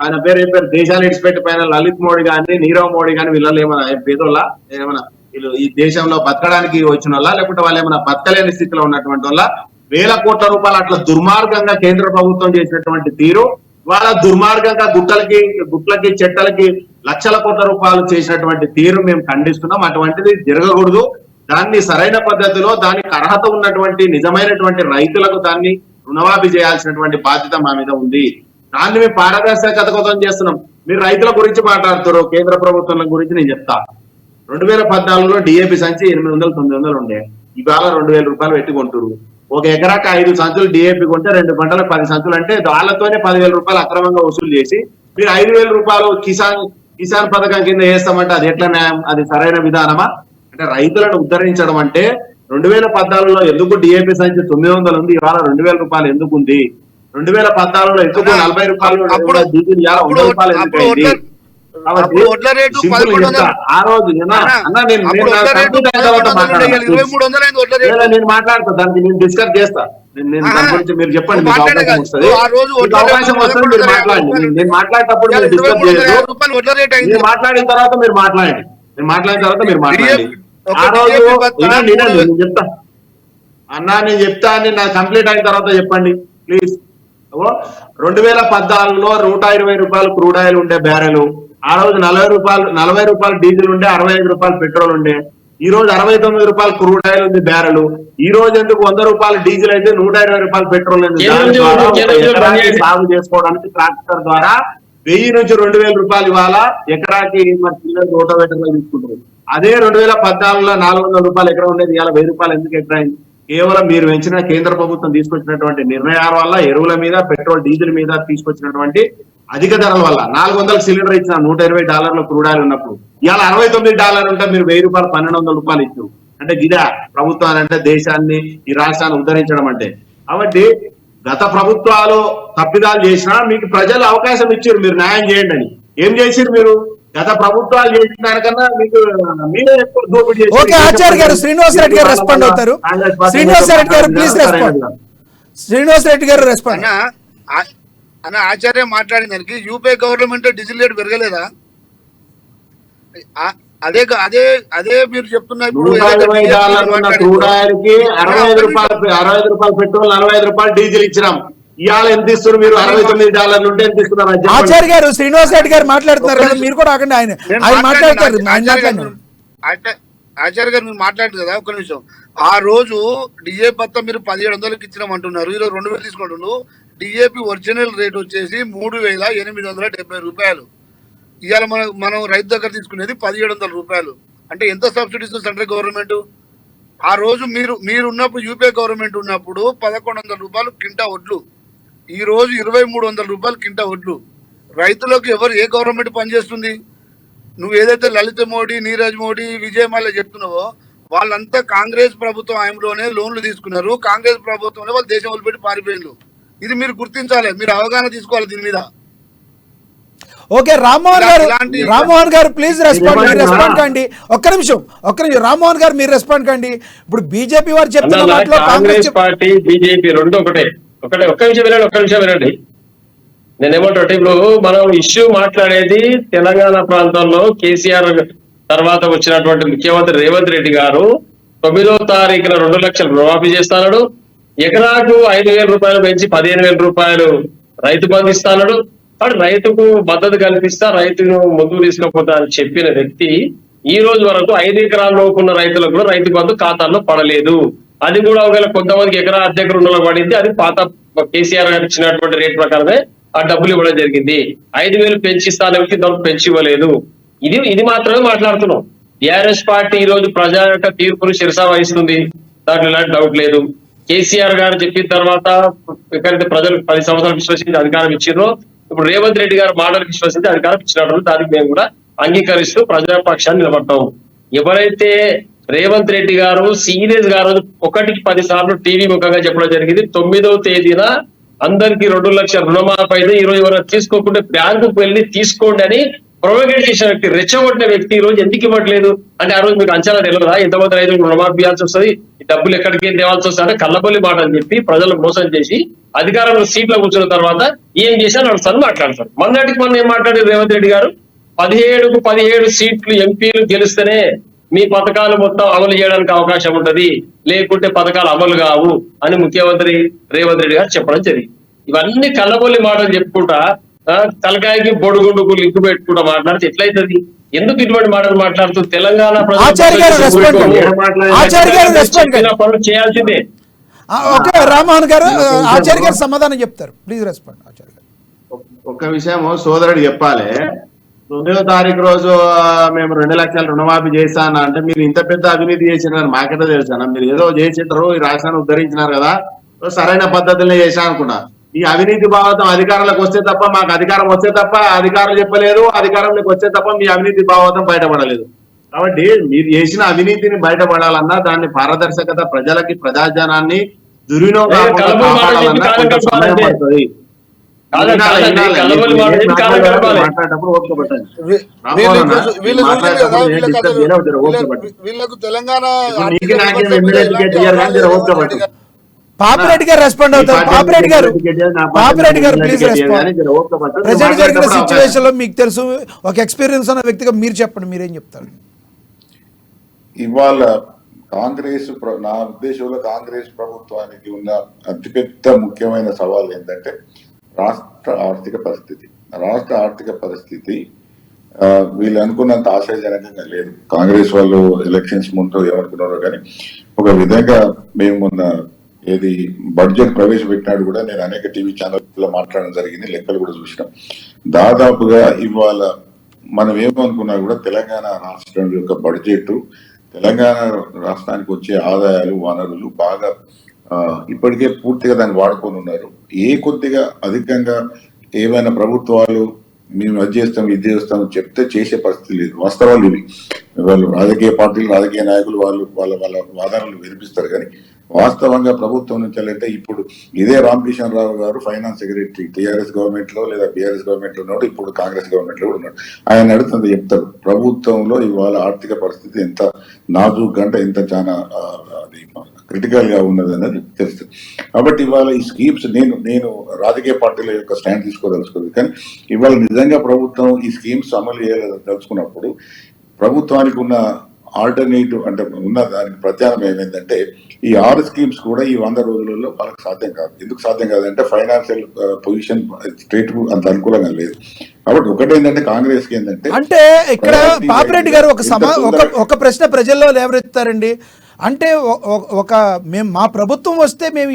ఆయన పేరు దేశాలు ఇడిచిపెట్టి పైన లలిత్ మోడీ గాని, నీరవ్ మోడీ గాని వీళ్ళు ఏమైనా పేదోళ్ళ, ఏమైనా వీళ్ళు ఈ దేశంలో బతకడానికి వచ్చిన వాళ్ళ, లేకుంటే వాళ్ళు ఏమైనా బతకలేని స్థితిలో ఉన్నటువంటి వాళ్ళ? 1,000 కోట్ల రూపాయలు అట్లా దుర్మార్గంగా కేంద్ర ప్రభుత్వం చేసినటువంటి తీరు, వాళ్ళ దుర్మార్గంగా గుట్లకి చెట్టలకి లక్షల కోట్ల రూపాయలు చేసినటువంటి తీరు మేము ఖండిస్తున్నాం. అటువంటిది జరగకూడదు. దాన్ని సరైన పద్ధతిలో దానికి అర్హత ఉన్నటువంటి నిజమైనటువంటి రైతులకు దాన్ని రుణమాఫీ చేయాల్సినటువంటి బాధ్యత మా మీద ఉంది. దాన్ని మేము పారదర్శకత కోసం చేస్తున్నాం. మీరు రైతుల గురించి మాట్లాడుతారు, కేంద్ర ప్రభుత్వం గురించి నేను చెప్తా. 2014లో డిఏపి సంచి 800-900 ఉండే, ఇవాళ 2,000 రూపాయలు పెట్టుకుంటారు. ఒక ఎకరాకి 5 సంచులు డిఏపి కొంటే 2 పంటలకు 10 సంచులు అంటే వాళ్ళతోనే 10,000 రూపాయలు అక్రమంగా వసూలు చేసి మీరు 5,000 రూపాయలు కిసాన్ పథకం కింద వేస్తామంటే అది ఎట్లా న్యాయం? అది సరైన విధానమా? అంటే రైతులను ఉద్ధరించడం అంటే 2014లో ఎందుకు డిఏపి సంచి 900 ఉంది, ఇవాళ 2,000 రూపాయలు ఎందుకు ఉంది? 2014లో ఎందుకు 40 రూపాయలు డీజిల్ 100 రూపాయలు ఎందుకైంది? కాబట్టి అప్పుడు వడ్ల రేటు సింపుల్ 1100 చెప్తా. ఆ రోజు అప్పుడు వడ్ల రేటు 2300 అయింది వడ్ల రేటు. నేను మాట్లాడతా, దానికి నేను డిస్కస్ చేస్తా. నేను దాని గురించి మీరు చెప్పండి, మీకు మాట్లాడే అవకాశం కాదు. వస్తుంది. ఆ రోజు మీకు అవకాశం వస్తుంది, మీరు మాట్లాడండి. నేను మాట్లాడేటప్పుడు మీరు డిస్కస్ చేయొద్దు. రూపాయలు వడ్ల రేట్ అయింది. నేను మాట్లాడిన తర్వాత మీరు మాట్లాడండి. నేను మాట్లాడిన తర్వాత మీరు మాట్లాడండి. ఒక ఆ రోజు DAP బత్తా వినండి, నేను చెప్తా అన్నా, నేను చెప్తా అని నాకు కంప్లీట్ అయిన తర్వాత చెప్పండి ప్లీజ్. 2014లో 120 రూపాయలు క్రూడ్ ఆయిల్ ఉండే బ్యారెల్, ఆ రోజు 40 రూపాయలు డీజిల్ ఉండే, 65 రూపాయలు పెట్రోల్ ఉండే. ఈ రోజు 69 రూపాయలు క్రూడ్ ఆయిల్ ఉంది బ్యారెల్. ఈ రోజు ఎందుకు 100 రూపాయలు డీజిల్ అయితే 120 రూపాయలు పెట్రోల్ ఉంది. సాగు చేసుకోవడానికి ట్రాక్టర్ ద్వారా 1000 నుంచి 2000 రూపాయలు ఇవాళ ఎకరాకి రోటోవేటర్ తీసుకుంటారు. అదే 2014లో 400 రూపాయలు ఎకరం ఉండేది, ఇవాళ 1000 రూపాయలు ఎందుకు ఎకరా అయింది? కేవలం మీరు పెంచిన కేంద్ర ప్రభుత్వం తీసుకొచ్చినటువంటి నిర్ణయాల వల్ల, ఎరువుల మీద, పెట్రోల్ డీజిల్ మీద తీసుకొచ్చినటువంటి అధిక ధరల వల్ల. 400 సిలిండర్ ఇచ్చిన $120 క్రూడ్ ఆయిల్ ఉన్నప్పుడు ఇవాళ $69 ఉంటే మీరు 1000 రూపాయలు 1200 రూపాయలు ఇచ్చారు. అంటే గిదా ప్రభుత్వాన్ని, అంటే దేశాన్ని, ఈ రాష్ట్రాన్ని ఉద్ధరించడం అంటే. కాబట్టి గత ప్రభుత్వాలు తప్పిదాలు చేసినా మీకు ప్రజలు అవకాశం ఇచ్చారు, మీరు న్యాయం చేయండి అని. ఏం చేసిరు మీరు? గత ప్రభుత్వాలు చేసిన దానికన్నా మీకు మీరే ఎక్కువ దోపిడీ చేశారు. ఓకే, ఆచార్య గారు శ్రీనివాస్ రెడ్డి గారు రెస్పాండ్ అవుతారు. శ్రీనివాస్ రెడ్డి గారు ప్లీజ్ రెస్పాండ్. శ్రీనివాస్ రెడ్డి గారు రెస్పాండ్. అన్న ఆచార్య మాట్లాడిన దానికి యూపీఏ గవర్నమెంట్ డీజిల్ రేట్ పెరగలేదా? అదే అదే అదే మీరు చెప్తున్న ఇప్పుడు $120 క్రూడ్ ఆయిల్ కి 65 రూపాయలు పెట్రోల్, 45 రూపాయలు డీజిల్ ఇచ్చినాం. ఇవాళ ఎంత ఇస్తున్నారు మీరు? $69 ఉంటే ఎంత ఇస్తున్నారు? ఆచార్య గారు శ్రీనివాస్ రెడ్డి గారు మాట్లాడుతున్నారు కదా, మీరు కూడా ఆగండి. ఆయన మాట్లాడతారు. ఆచార్య గారు మీరు మాట్లాడారు కదా, ఒక్క నిమిషం. ఆ రోజు డిఏపి బత్తా మీరు 1700కి ఇచ్చినామంటున్నారు, ఈరోజు 2000 తీసుకుంటున్నారు. డిఏపి ఒరిజినల్ రేట్ వచ్చేసి 3870 రూపాయలు. ఇవాళ మనం రైతు దగ్గర తీసుకునేది 1700 రూపాయలు. అంటే ఎంత సబ్సిడీ ఇస్తుంది సెంట్రల్ గవర్నమెంట్? ఆ రోజు మీరు ఉన్నప్పుడు, యూపీఏ గవర్నమెంట్ ఉన్నప్పుడు 1100 రూపాయలు కింటా వడ్లు, ఈ రోజు 2300 రూపాయలు కింటా వడ్లు. రైతులకు ఏ గవర్నమెంట్ పనిచేస్తుంది? నువ్వు ఏదైతే లలిత మోడీ, నీరజ్ మోడీ, విజయ్ మాల్యా చెప్తున్నావో వాళ్ళంతా కాంగ్రెస్ ప్రభుత్వం హయాంలోనే లోన్లు తీసుకున్నారు. కాంగ్రెస్ ప్రభుత్వంలో వాళ్ళు దేశం వదిలిపెట్టి పారిపోయినారు. ఇది మీరు గుర్తించాలి, మీరు అవగాహన తీసుకోవాలి దీని మీద. ఓకే, రామ్మోహన్ గారు ప్లీజ్ రెస్పాండ్. మీరు రెస్పాండ్ కండి. ఒక్క నిమిషం రామ్మోహన్ గారు మీరు రెస్పాండ్ కండి. ఇప్పుడు బీజేపీ వారు చెప్తున్న మాటలో కాంగ్రెస్ పార్టీ, బీజేపీ రెండు ఒకటే. ఒక్క నిమిషం వినండి. నేనేమంటే ఇప్పుడు మనం ఇష్యూ మాట్లాడేది తెలంగాణ ప్రాంతంలో కేసీఆర్ తర్వాత వచ్చినటువంటి ముఖ్యమంత్రి రేవంత్ రెడ్డి గారు 9వ తారీఖున 2 లక్షలు రుణమాఫీ చేస్తాడు. ఎకరాకు 5,000 రూపాయలు పెంచి 15,000 రూపాయలు రైతు బంధు ఇస్తాడు. కానీ రైతుకు మద్దతు కల్పిస్తా, రైతును ముందుకు తీసుకుపోతా అని చెప్పిన వ్యక్తి ఈ రోజు వరకు 5 ఎకరాల లోపు ఉన్న రైతులకు కూడా రైతు బంధు ఖాతాల్లో పడలేదు. అది కూడా ఒకవేళ కొంతమందికి ఎకరా అర్ధ ఎకరం రుణంలో పడింది. అది పాత కేసీఆర్ గారు ఇచ్చినటువంటి రేట్ ప్రకారమే ఆ డబ్బులు ఇవ్వడం జరిగింది. 5,000 పెంచిస్తాను పెంచి ఇవ్వలేదు. ఇది మాత్రమే మాట్లాడుతున్నాం. టీఆర్ఎస్ పార్టీ ఈ రోజు ప్రజల యొక్క తీర్పును శిరసా వహిస్తుంది, దాంట్లో ఎలాంటి డౌట్ లేదు. కేసీఆర్ గారు చెప్పిన తర్వాత ఎక్కడైతే ప్రజలు 10 సంవత్సరాలు విశ్వసించి అధికారం ఇచ్చారో, ఇప్పుడు రేవంత్ రెడ్డి గారు మాటలు విశ్వసించి అధికారం ఇచ్చినట్టు దానికి మేము కూడా అంగీకరిస్తూ ప్రజాపక్షాన్ని నిలబడతాం. ఎవరైతే రేవంత్ రెడ్డి గారు సీరియస్ గా 1కి 10 సార్లు టీవీ ముఖంగా చెప్పడం జరిగింది, 9వ తేదీన అందరికి 2 లక్షల రుణమాఫీ అయితే ఈ రోజు ఎవరైనా తీసుకోకుంటే బ్యాంకుకు వెళ్ళి తీసుకోండి అని ప్రొవోకేట్ చేసిన వ్యక్తి, రెచ్చగొట్టిన వ్యక్తి ఈ రోజు ఎందుకు ఇవ్వట్లేదు అంటే, ఆ రోజు మీకు అంచనా తెలియదా ఎంతమంది రైతులకు రుణమాఫీ ఇవ్వాల్సి వస్తుంది, ఈ డబ్బులు ఎక్కడికి తేవాల్సి వస్తుంది అంటే కళ్ళబొల్లి మాట అని చెప్పి ప్రజలు మోసం చేసి అధికారంలో సీట్లో కూర్చున్న తర్వాత ఏం చేశారు నడుస్తాను మాట్లాడతారు. మొన్న ఏం మాట్లాడారు రేవంత్ రెడ్డి గారు? 17కు 17 సీట్లు ఎంపీలు గెలిస్తేనే మీ పథకాలు మొత్తం అమలు చేయడానికి అవకాశం ఉంటది, లేకుంటే పథకాలు అమలు కావు అని ముఖ్యమంత్రి రేవంత్ రెడ్డి గారు చెప్పడం జరిగింది. ఇవన్నీ కళ్ళబొల్లి మాటలు చెప్పుకుంటా తలకాయకి బొడుగుండుకు లింకు పెట్టుకుంటా మాట్లాడితే ఎట్లయితది? ఎందుకు ఇటువంటి మాటలు మాట్లాడుతూ తెలంగాణ పనులు చేయాల్సిందే. రామ్మోహన్ గారు ఆచార్య గారు సమాధానం చెప్తారు, ప్లీజ్ రెస్పాండ్. ఆచార్య గారు ఒక్క విషయం సోదరుడు చెప్పాలి. 9వ తారీఖు రోజు మేము 2 లక్షల రుణమాఫీ చేశాను అంటే, మీరు ఇంత పెద్ద అవినీతి చేసినారు మాకెట తెలుసాను. మీరు ఏదో చేసింటారు, ఈ రాష్ట్రాన్ని ఉద్ధరించినారు కదా, సరైన పద్ధతులనే చేశా అనుకున్నా. ఈ అవినీతి భావతం అధికారంలోకి వస్తే తప్ప, మాకు అధికారం వస్తే తప్ప అధికారులు చెప్పలేదు, అధికారంలోకి వస్తే తప్ప మీ అవినీతి భావతం బయటపడలేదు. కాబట్టి మీరు చేసిన అవినీతిని బయటపడాలన్నా దాన్ని పారదర్శకత, ప్రజలకి ప్రజాజనాన్ని దుర్వినియోగం కాపాడాలన్నా కొంత సమయం పడుతుంది. కాదండి, కలబోలి మాటలు కాలం గడపాలి. మాట్లాడేటప్పుడు ఓపిక పట్టండి. వీళ్ళు చూసారు కదా, వీళ్ళకు తెలంగాణ ఆర్థిక వ్యవస్థ మీద ఎలాంటి అవగాహన లేదు. పాపిరెడ్డి గారు రెస్పాండ్ అవుతారు. పాపిరెడ్డి గారు ప్లీజ్ రెస్పాండ్. ప్రజెంట్ జరిగిన సిచ్యువేషన్ లో మీకు తెలుసు, ఒక ఎక్స్పీరియన్స్ ఉన్న వ్యక్తిగా మీరు చెప్పండి, మీరేం చెప్తారు? ఇవాళ కాంగ్రెస్ నా ఉద్దేశంలో కాంగ్రెస్ ప్రభుత్వానికి ఉన్న అతిపెద్ద ముఖ్యమైన సవాల్ ఏంటంటే రాష్ట్ర ఆర్థిక పరిస్థితి. రాష్ట్ర ఆర్థిక పరిస్థితి వీళ్ళు అనుకున్నంత ఆశాజనకంగా లేదు. కాంగ్రెస్ వాళ్ళు ఎలక్షన్స్ ముందు ఏమనుకున్నారో కానీ ఒక విధంగా మేము మొన్న ఏది బడ్జెట్ ప్రవేశపెట్టినాడు కూడా నేను అనేక టీవీ ఛానల్లో మాట్లాడడం జరిగింది, లెక్కలు కూడా చూసినాం. దాదాపుగా ఇవాళ మనం ఏమనుకున్నా కూడా తెలంగాణ రాష్ట్రం యొక్క బడ్జెట్, తెలంగాణ రాష్ట్రానికి వచ్చే ఆదాయాలు వనరులు బాగా ఇప్పటికే పూర్తిగా దాన్ని వాడుకొని ఉన్నారు. ఏ కొద్దిగా అధికంగా ఏమైనా ప్రభుత్వాలు మేము అది చేస్తాం ఇది చేస్తాం చెప్తే చేసే పరిస్థితి లేదు. వాస్తవాలు ఇవి. వాళ్ళు రాజకీయ పార్టీలు రాజకీయ నాయకులు వాళ్ళు వాళ్ళ వాళ్ళ వాదనలు వినిపిస్తారు, కానీ వాస్తవంగా ప్రభుత్వం నుంచి అంటే ఇప్పుడు ఇదే రామకిషన్ రావు గారు ఫైనాన్స్ సెక్రటరీ టీఆర్ఎస్ గవర్నమెంట్ లో లేదా బీఆర్ఎస్ గవర్నమెంట్ లో ఉన్నాడు, ఇప్పుడు కాంగ్రెస్ గవర్నమెంట్ లో కూడా ఉన్నాడు. ఆయన అడుగుతుంది చెప్తారు ప్రభుత్వంలో ఇవాళ ఆర్థిక పరిస్థితి ఎంత నాజూగ్గా అంటే ఎంత చాలా క్రిటికల్ గా ఉన్నది అనేది తెలుస్తుంది. కాబట్టి ఇవాళ ఈ స్కీమ్స్ నేను రాజకీయ పార్టీల యొక్క స్టాండ్ తీసుకోదలుచుకోదు, కానీ ఇవాళ నిజంగా ప్రభుత్వం ఈ స్కీమ్స్ అమలు చేయదలుచుకున్నప్పుడు ప్రభుత్వానికి ఉన్న ఆల్టర్నేటివ్ అంటే ఉన్న దానికి ప్రత్యామ్నాయం ఏమైందంటే ఈ 6 స్కీమ్స్ కూడా ఈ 100 రోజులలో వాళ్ళకి సాధ్యం కాదు. ఎందుకు సాధ్యం కాదంటే ఫైనాన్షియల్ పొజిషన్ స్టేట్ కు అంత అనుకూలంగా లేదు. కాబట్టి ఒకటేంటంటే కాంగ్రెస్ కి ఏంటంటే అంటే ఇక్కడ పాపిరెడ్డి గారు ఒక ప్రశ్న ప్రజల్లో లేవరెత్తారండి. అంటే మేము మా ప్రభుత్వం వస్తే మేము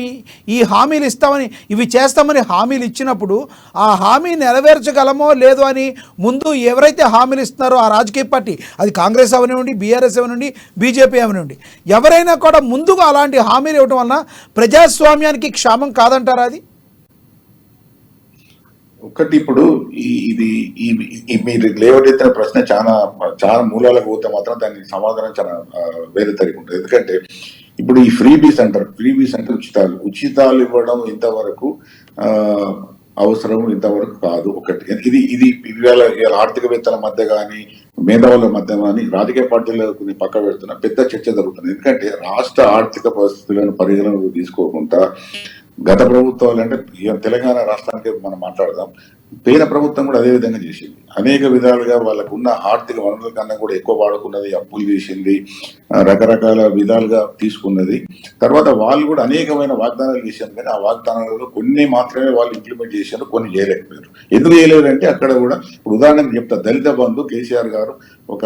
ఈ హామీలు ఇస్తామని ఇవి చేస్తామని హామీలు ఇచ్చినప్పుడు ఆ హామీ నెరవేర్చగలమో లేదో అని ముందు ఎవరైతే హామీలు ఇస్తున్నారో ఆ రాజకీయ పార్టీ, అది కాంగ్రెస్ అవనివ్వండి, బీఆర్ఎస్ అవనివ్వండి, బీజేపీ అవనివ్వండి, ఎవరైనా కూడా ముందుగా అలాంటి హామీలు ఇవ్వడం వలన ప్రజాస్వామ్యానికి క్షేమం కాదంటారా? అది ఒకటి ఇప్పుడు ఇది మీరు లేవనెత్తిన ప్రశ్న చాలా చాలా మూలాలకు పోతే మాత్రం దానికి సమాధానం చాలా వేరే తరిగి ఉంటుంది. ఎందుకంటే ఇప్పుడు ఈ ఫ్రీబీస్ అంటారు ఉచితాలు ఇవ్వడం ఇంతవరకు అవసరం, ఇంతవరకు కాదు. ఒకటి ఇది ఇది ఇవాళ ఆర్థికవేత్తల మధ్య కానీ మేధావుల మధ్య కానీ రాజకీయ పార్టీలకు పక్క పెడుతున్న పెద్ద చర్చ జరుగుతుంది. ఎందుకంటే రాష్ట్ర ఆర్థిక పరిస్థితులను పరిగణలోకి తీసుకోకుండా గత ప్రభుత్వాలు అంటే తెలంగాణ రాష్ట్రానికి మనం మాట్లాడదాం, పేద ప్రభుత్వం కూడా అదే విధంగా చేసింది. అనేక విధాలుగా వాళ్ళకు ఉన్న ఆర్థిక వనరుల కన్నా కూడా ఎక్కువ వాడుకున్నది, అప్పులు చేసింది, రకరకాల విధాలుగా తీసుకున్నది. తర్వాత వాళ్ళు కూడా అనేకమైన వాగ్దానాలు చేశారు, కానీ ఆ వాగ్దానాలలో కొన్ని మాత్రమే వాళ్ళు ఇంప్లిమెంట్ చేశారు, కొన్ని చేయలేకపోయారు. ఎందుకు చేయలేరు అంటే అక్కడ కూడా ఇప్పుడు ఉదాహరణకు చెప్తా, దళిత బంధు కేసీఆర్ గారు ఒక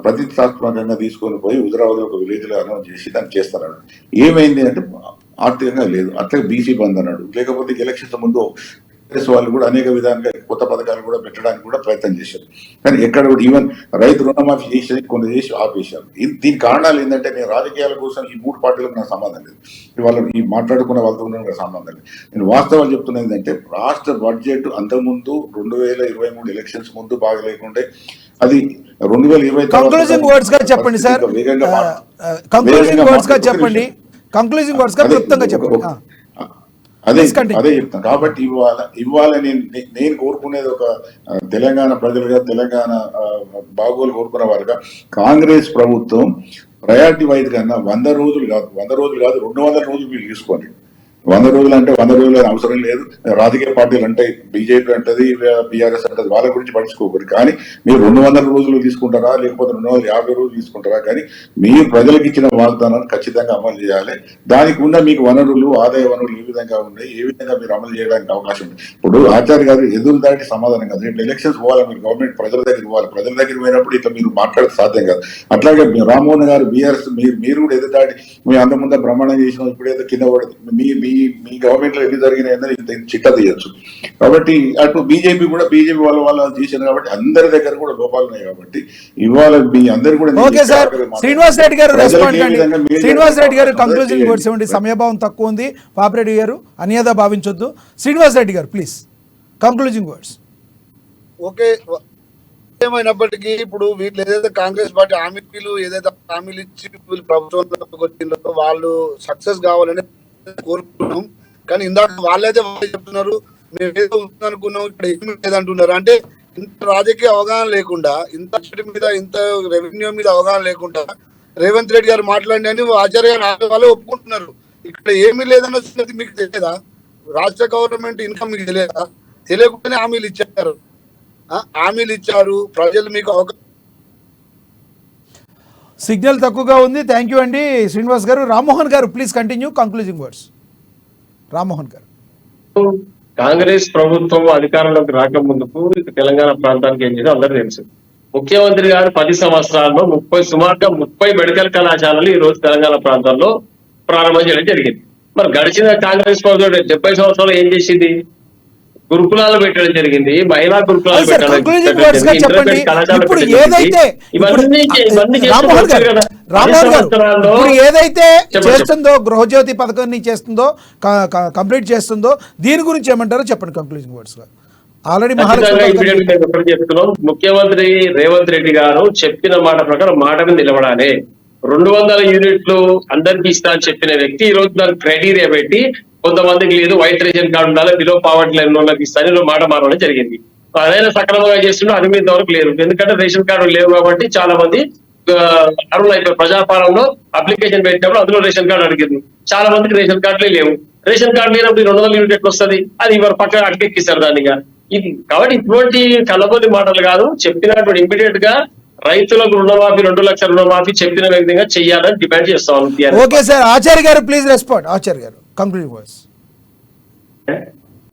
ప్రతిష్టాత్మకంగా తీసుకొని పోయి హుజరాబాద్ ఒక విలేజ్ లో అనౌన్స్ చేసి దాన్ని చేస్తున్నాడు. ఏమైంది అంటే ఆర్థికంగా లేదు. అట్లా బీసీ బంద్ అన్నాడు. లేకపోతే ఎలక్షన్స్ ముందు వాళ్ళు కూడా అనేక విధాలుగా కొత్త పథకాలు కూడా పెట్టడానికి కూడా ప్రయత్నం చేశారు, కానీ ఎక్కడ కూడా ఈవెన్ రైతు రుణమాఫీ చేసి కొన్ని చేసి ఆపేశారు. దీని కారణాలు ఏంటంటే నేను రాజకీయాల కోసం ఈ 3 పార్టీలకు నాకు సంబంధం లేదు, వాళ్ళు ఈ మాట్లాడుకున్న వాళ్ళతో నాకు సంబంధం లేదు. నేను వాస్తవాలు చెప్తున్నా ఏంటంటే రాష్ట్ర బడ్జెట్ అంతకుముందు 2023 ఎలక్షన్స్ ముందు బాగా లేకుంటే అది 2020 కంక్లూజింగ్ వర్డ్స్ గా చెప్పండి సార్, కంక్లూజింగ్ వర్డ్స్ గా చెప్పండి, కంక్లూజింగ్ వర్డ్స్ గా క్లుప్తంగా చెప్పండి. అదే చెప్తాను. కాబట్టి ఇవాళ నేను కోరుకునేది ఒక తెలంగాణ ప్రజలుగా, తెలంగాణ బాగోలు కోరుకున్న వారుగా కాంగ్రెస్ ప్రభుత్వం ప్రయారిటీ వైజ్ కన్నా 100 రోజులు కాదు 200 రోజులు మీరు తీసుకోండి. 100 రోజులు అంటే 100 రోజులు అవసరం లేదు. రాజకీయ పార్టీలు అంటే బీజేపీ అంటది, బీఆర్ఎస్ అంటది, వాళ్ళ గురించి పట్టించుకోకూడదు. కానీ మీరు 200 రోజులు తీసుకుంటారా లేకపోతే 250 రోజులు తీసుకుంటారా, కానీ మీరు ప్రజలకు ఇచ్చిన వాగ్దానాన్ని ఖచ్చితంగా అమలు చేయాలి. దానికి ఉన్న మీకు వనరులు, ఆదాయ వనరులు ఏ విధంగా ఉన్నాయి, ఏ విధంగా మీరు అమలు చేయడానికి అవకాశం ఉంది. ఇప్పుడు ఆచార్య గారు ఎదురు దాటి సమాధానం కాదు. రేపు ఎలక్షన్స్ పోవాలి, మీరు గవర్నమెంట్ ప్రజల దగ్గర పోవాలి. ప్రజల దగ్గర పోయినప్పుడు ఇట్లా మీరు మాట్లాడక సాధ్యం కాదు. అట్లాగే రామ్మోహన్ గారు బీఆర్ఎస్ మీరు కూడా ఎదురు దాటి మీ అంత ముందు ప్రమాణం చేసిన ఇప్పుడు ఏదో కింద పడదు మీ గవర్నమెంట్ లో ఎన్ని జరిగినాయని చిట్టా తీయచ్చు. కాబట్టి అటు బీజేపీ వాళ్ళ చేశారు. కాబట్టి అందరి దగ్గర కూడా లోపాలు ఉన్నాయి. కాబట్టి ఇవాళ మీ అందరు కూడా ఓకే సార్, శ్రీనివాస్ రెడ్డి గారు రెస్పాండ్ కండి. శ్రీనివాస్ రెడ్డి గారు కంక్లూజింగ్ వర్డ్స్ ఇవ్వండి. సమయభావం తక్కువ ఉంది, పాపిరెడ్డి గారు అన్యదా భావించొద్దు. శ్రీనివాస్ రెడ్డి గారు ప్లీజ్ కంక్లూజింగ్ వర్డ్స్. ఓకే, ఏమైనప్పటికీ ఇప్పుడు వీళ్ళు ఏదైతే కాంగ్రెస్ పార్టీ ఏదైతే హామీలు ఇచ్చి వీళ్ళు ప్రభుత్వంలోకి వచ్చిందో వాళ్ళు సక్సెస్ కావాలని కోరుకుంటున్నాం. కానీ ఇందాక వాళ్ళైతే చెప్తున్నారు మేము ఏదో ఉందనుకున్నాం ఇక్కడ ఏమీ లేదంటున్నారు. అంటే ఇంత రాజకీయ అవగాహన లేకుండా, ఇంత చెడు మీద, ఇంత రెవెన్యూ మీద అవగాహన లేకుండా రేవంత్ రెడ్డి గారు మాట్లాడినని ఆచార్య గారు వాళ్ళు ఒప్పుకుంటున్నారు. ఇక్కడ ఏమీ లేదన్న సంగతి మీకు తెలియదా? రాష్ట్ర గవర్నమెంట్ ఇన్కమ్ మీకు తెలియదా? తెలియకుండానే హామీలు ఇచ్చారు. హామీలు ఇచ్చారు, ప్రజలు మీకు అవగాహన. సిగ్నల్ తక్కువగా ఉంది. థ్యాంక్ యూ అండి శ్రీనివాస్ గారు. రామ్మోహన్ గారు please continue concluding words. Rammohan గారు. కాంగ్రెస్ ప్రభుత్వం అధికారంలోకి రాకముందుకు తెలంగాణ ప్రాంతానికి ఏం చేసిందో అందరూ తెలుసు. ముఖ్యమంత్రి గారు 10 సంవత్సరాల్లో సుమారుగా 30 మెడికల్ కళాశాలలు ఈ రోజు తెలంగాణ ప్రాంతాల్లో ప్రారంభం చేయడం జరిగింది. మరి గడిచిన కాంగ్రెస్ ప్రభుత్వం 70 సంవత్సరాలు ఏం చేసింది? గురుకులాలు పెట్టడం జరిగింది, మహిళా గురుకులాలు పెట్టడం చెప్పండి. ఇప్పుడు ఏదైతే రామ్మోహన్ గారు ఇప్పుడు ఏదైతే చేస్తుందో, గృహజ్యోతి పథకాన్ని చేస్తుందో, కంప్లీట్ చేస్తుందో, దీని గురించి ఏమంటారో చెప్పండి కంక్లూజింగ్ వర్డ్స్ గా. ఆల్రెడీ చెప్తున్నాం, ముఖ్యమంత్రి రేవంత్ రెడ్డి గారు చెప్పిన మాట ప్రకారం మాట మీద నిలబడాలి. 200 యూనిట్లు అందరికి ఇస్తా అని చెప్పిన వ్యక్తి ఈ రోజు దానికి క్రైటీరియా పెట్టి కొంతమందికి లేదు, వైట్ రేషన్ కార్డు ఉండాలి, బిలో పావర్టీ లైన్ వాళ్ళకి ఇస్తాను మాట మారడం జరిగింది. అదైనా సక్రమంగా చేస్తున్నా అది మీద వరకు లేదు. ఎందుకంటే రేషన్ కార్డు లేవు కాబట్టి చాలా మంది అర్హులు అయిపోయి ప్రజాపాలనలో అప్లికేషన్ పెట్టినప్పుడు అందులో రేషన్ కార్డు అడిగింది. చాలా మందికి రేషన్ కార్డులే లేవు. రేషన్ కార్డు లేనప్పుడు 200 యూనిట్ ఎట్లా వస్తుంది? అది ఇవాళ పక్కన అటకెక్కిస్తారు దానిగా. ఇది కాబట్టి ఇటువంటి కలబోలి మాటలు కాదు. చెప్పినటువంటి ఇమీడియట్ గా రైతులకు రుణమాఫీ 2 లక్షల రుణమాఫీ చెప్పిన విధంగా చెయ్యాలని డిమాండ్ చేస్తాం. ఓకే సార్, ఆచార్య గారు ప్లీజ్ రెస్పాండ్. ఆచార్య గారు కంక్లూడింగ్ వర్డ్స్.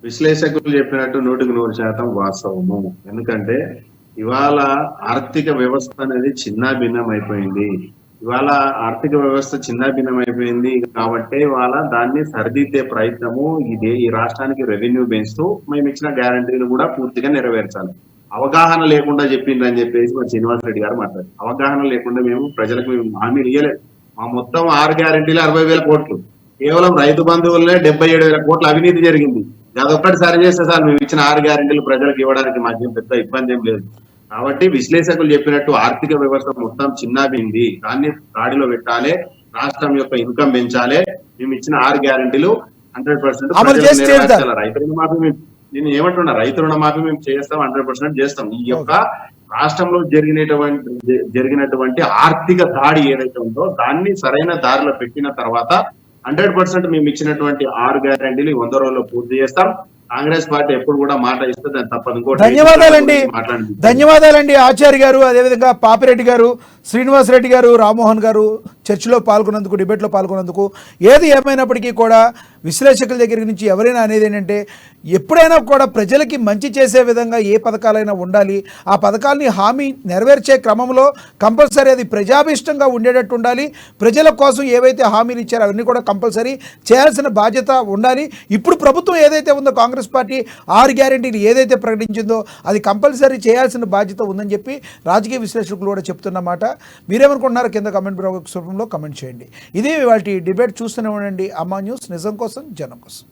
విశ్లేషకులు చెప్పినట్టు 100% వాస్తవము. ఎందుకంటే ఇవాళ ఆర్థిక వ్యవస్థ అనేది చిన్నాభిన్నం అయిపోయింది. ఇవాళ ఆర్థిక వ్యవస్థ చిన్నాభిన్నం అయిపోయింది కాబట్టి ఇవాళ దాన్ని సరిదిద్దే ప్రయత్నము ఈ రాష్ట్రానికి రెవెన్యూ పెంచుతూ మేము ఇచ్చిన గ్యారంటీలు కూడా పూర్తిగా నెరవేర్చాలి. అవగాహన లేకుండా చెప్పిండ్రని చెప్పేసి మరి శ్రీనివాస్ రెడ్డి గారు మాట్లాడారు. అవగాహన లేకుండా మేము ప్రజలకు మేము హామీలు ఇవ్వలేదు. మా మొత్తం 6 గ్యారంటీలు 60,000 కోట్లు. కేవలం రైతు బంధువులనే 77,000 కోట్ల అవినీతి జరిగింది. అదొక్కటి సరి చేస్తే సార్ మేము ఇచ్చిన 6 గ్యారంటీలు ప్రజలకు ఇవ్వడానికి మాకేం పెద్ద ఇబ్బంది ఏం లేదు. కాబట్టి విశ్లేషకులు చెప్పినట్టు ఆర్థిక వ్యవస్థ మొత్తం చిన్నాభింది, దాన్ని గాడిలో పెట్టాలి, రాష్ట్రం యొక్క ఇన్కమ్ పెంచాలి. మేము ఇచ్చిన 6 గ్యారంటీలు 100% రైతు రుణమాఫీ నేను ఏమంటున్నా, రైతు రుణమాఫీ మేము చేస్తాం, 100% చేస్తాం. ఈ యొక్క రాష్ట్రంలో జరిగినటువంటి ఆర్థిక దాడి ఏదైతే ఉందో దాన్ని సరైన దారిలో పెట్టిన తర్వాత 100% మేము ఇచ్చినటువంటి 6 గ్యారంటీలు 100 రోజుల్లో పూర్తి చేస్తాం. కాంగ్రెస్ పార్టీ ఎప్పుడు కూడా మాట ఇస్తే దాన్ని తప్పదు. ధన్యవాదాలండి ఆచార్య గారు, అదేవిధంగా పాపిరెడ్డి గారు, శ్రీనివాస్ రెడ్డి గారు, రామ్మోహన్ గారు చర్చలో పాల్గొన్నందుకు, డిబేట్లో పాల్గొన్నందుకు. ఏది ఏమైనప్పటికీ కూడా విశ్లేషకుల దగ్గర నుంచి ఎవరైనా అనేది ఏంటంటే ఎప్పుడైనా కూడా ప్రజలకి మంచి చేసే విధంగా ఏ పథకాలైనా ఉండాలి. ఆ పథకాలని హామీ నెరవేర్చే క్రమంలో కంపల్సరీ అది ప్రజాభిష్టంగా ఉండేటట్టు ఉండాలి. ప్రజల కోసం ఏవైతే హామీలు ఇచ్చారో అవన్నీ కూడా కంపల్సరీ చేయాల్సిన బాధ్యత ఉండాలి. ఇప్పుడు ప్రభుత్వం ఏదైతే ఉందో కాంగ్రెస్ పార్టీ 6 గ్యారెంటీలు ఏదైతే ప్రకటించిందో అది కంపల్సరీ చేయాల్సిన బాధ్యత ఉందని చెప్పి రాజకీయ విశ్లేషకులు కూడా చెప్తున్నమాట. మీరేమనుకుంటున్నారో కింద కమెంట్ రూపంలో కమెంట్ చేయండి. ఇదే వాటి డిబేట్ చూస్తూనే ఉండండి. అమ్మా న్యూస్, నిజం కోసం జనం కోసం.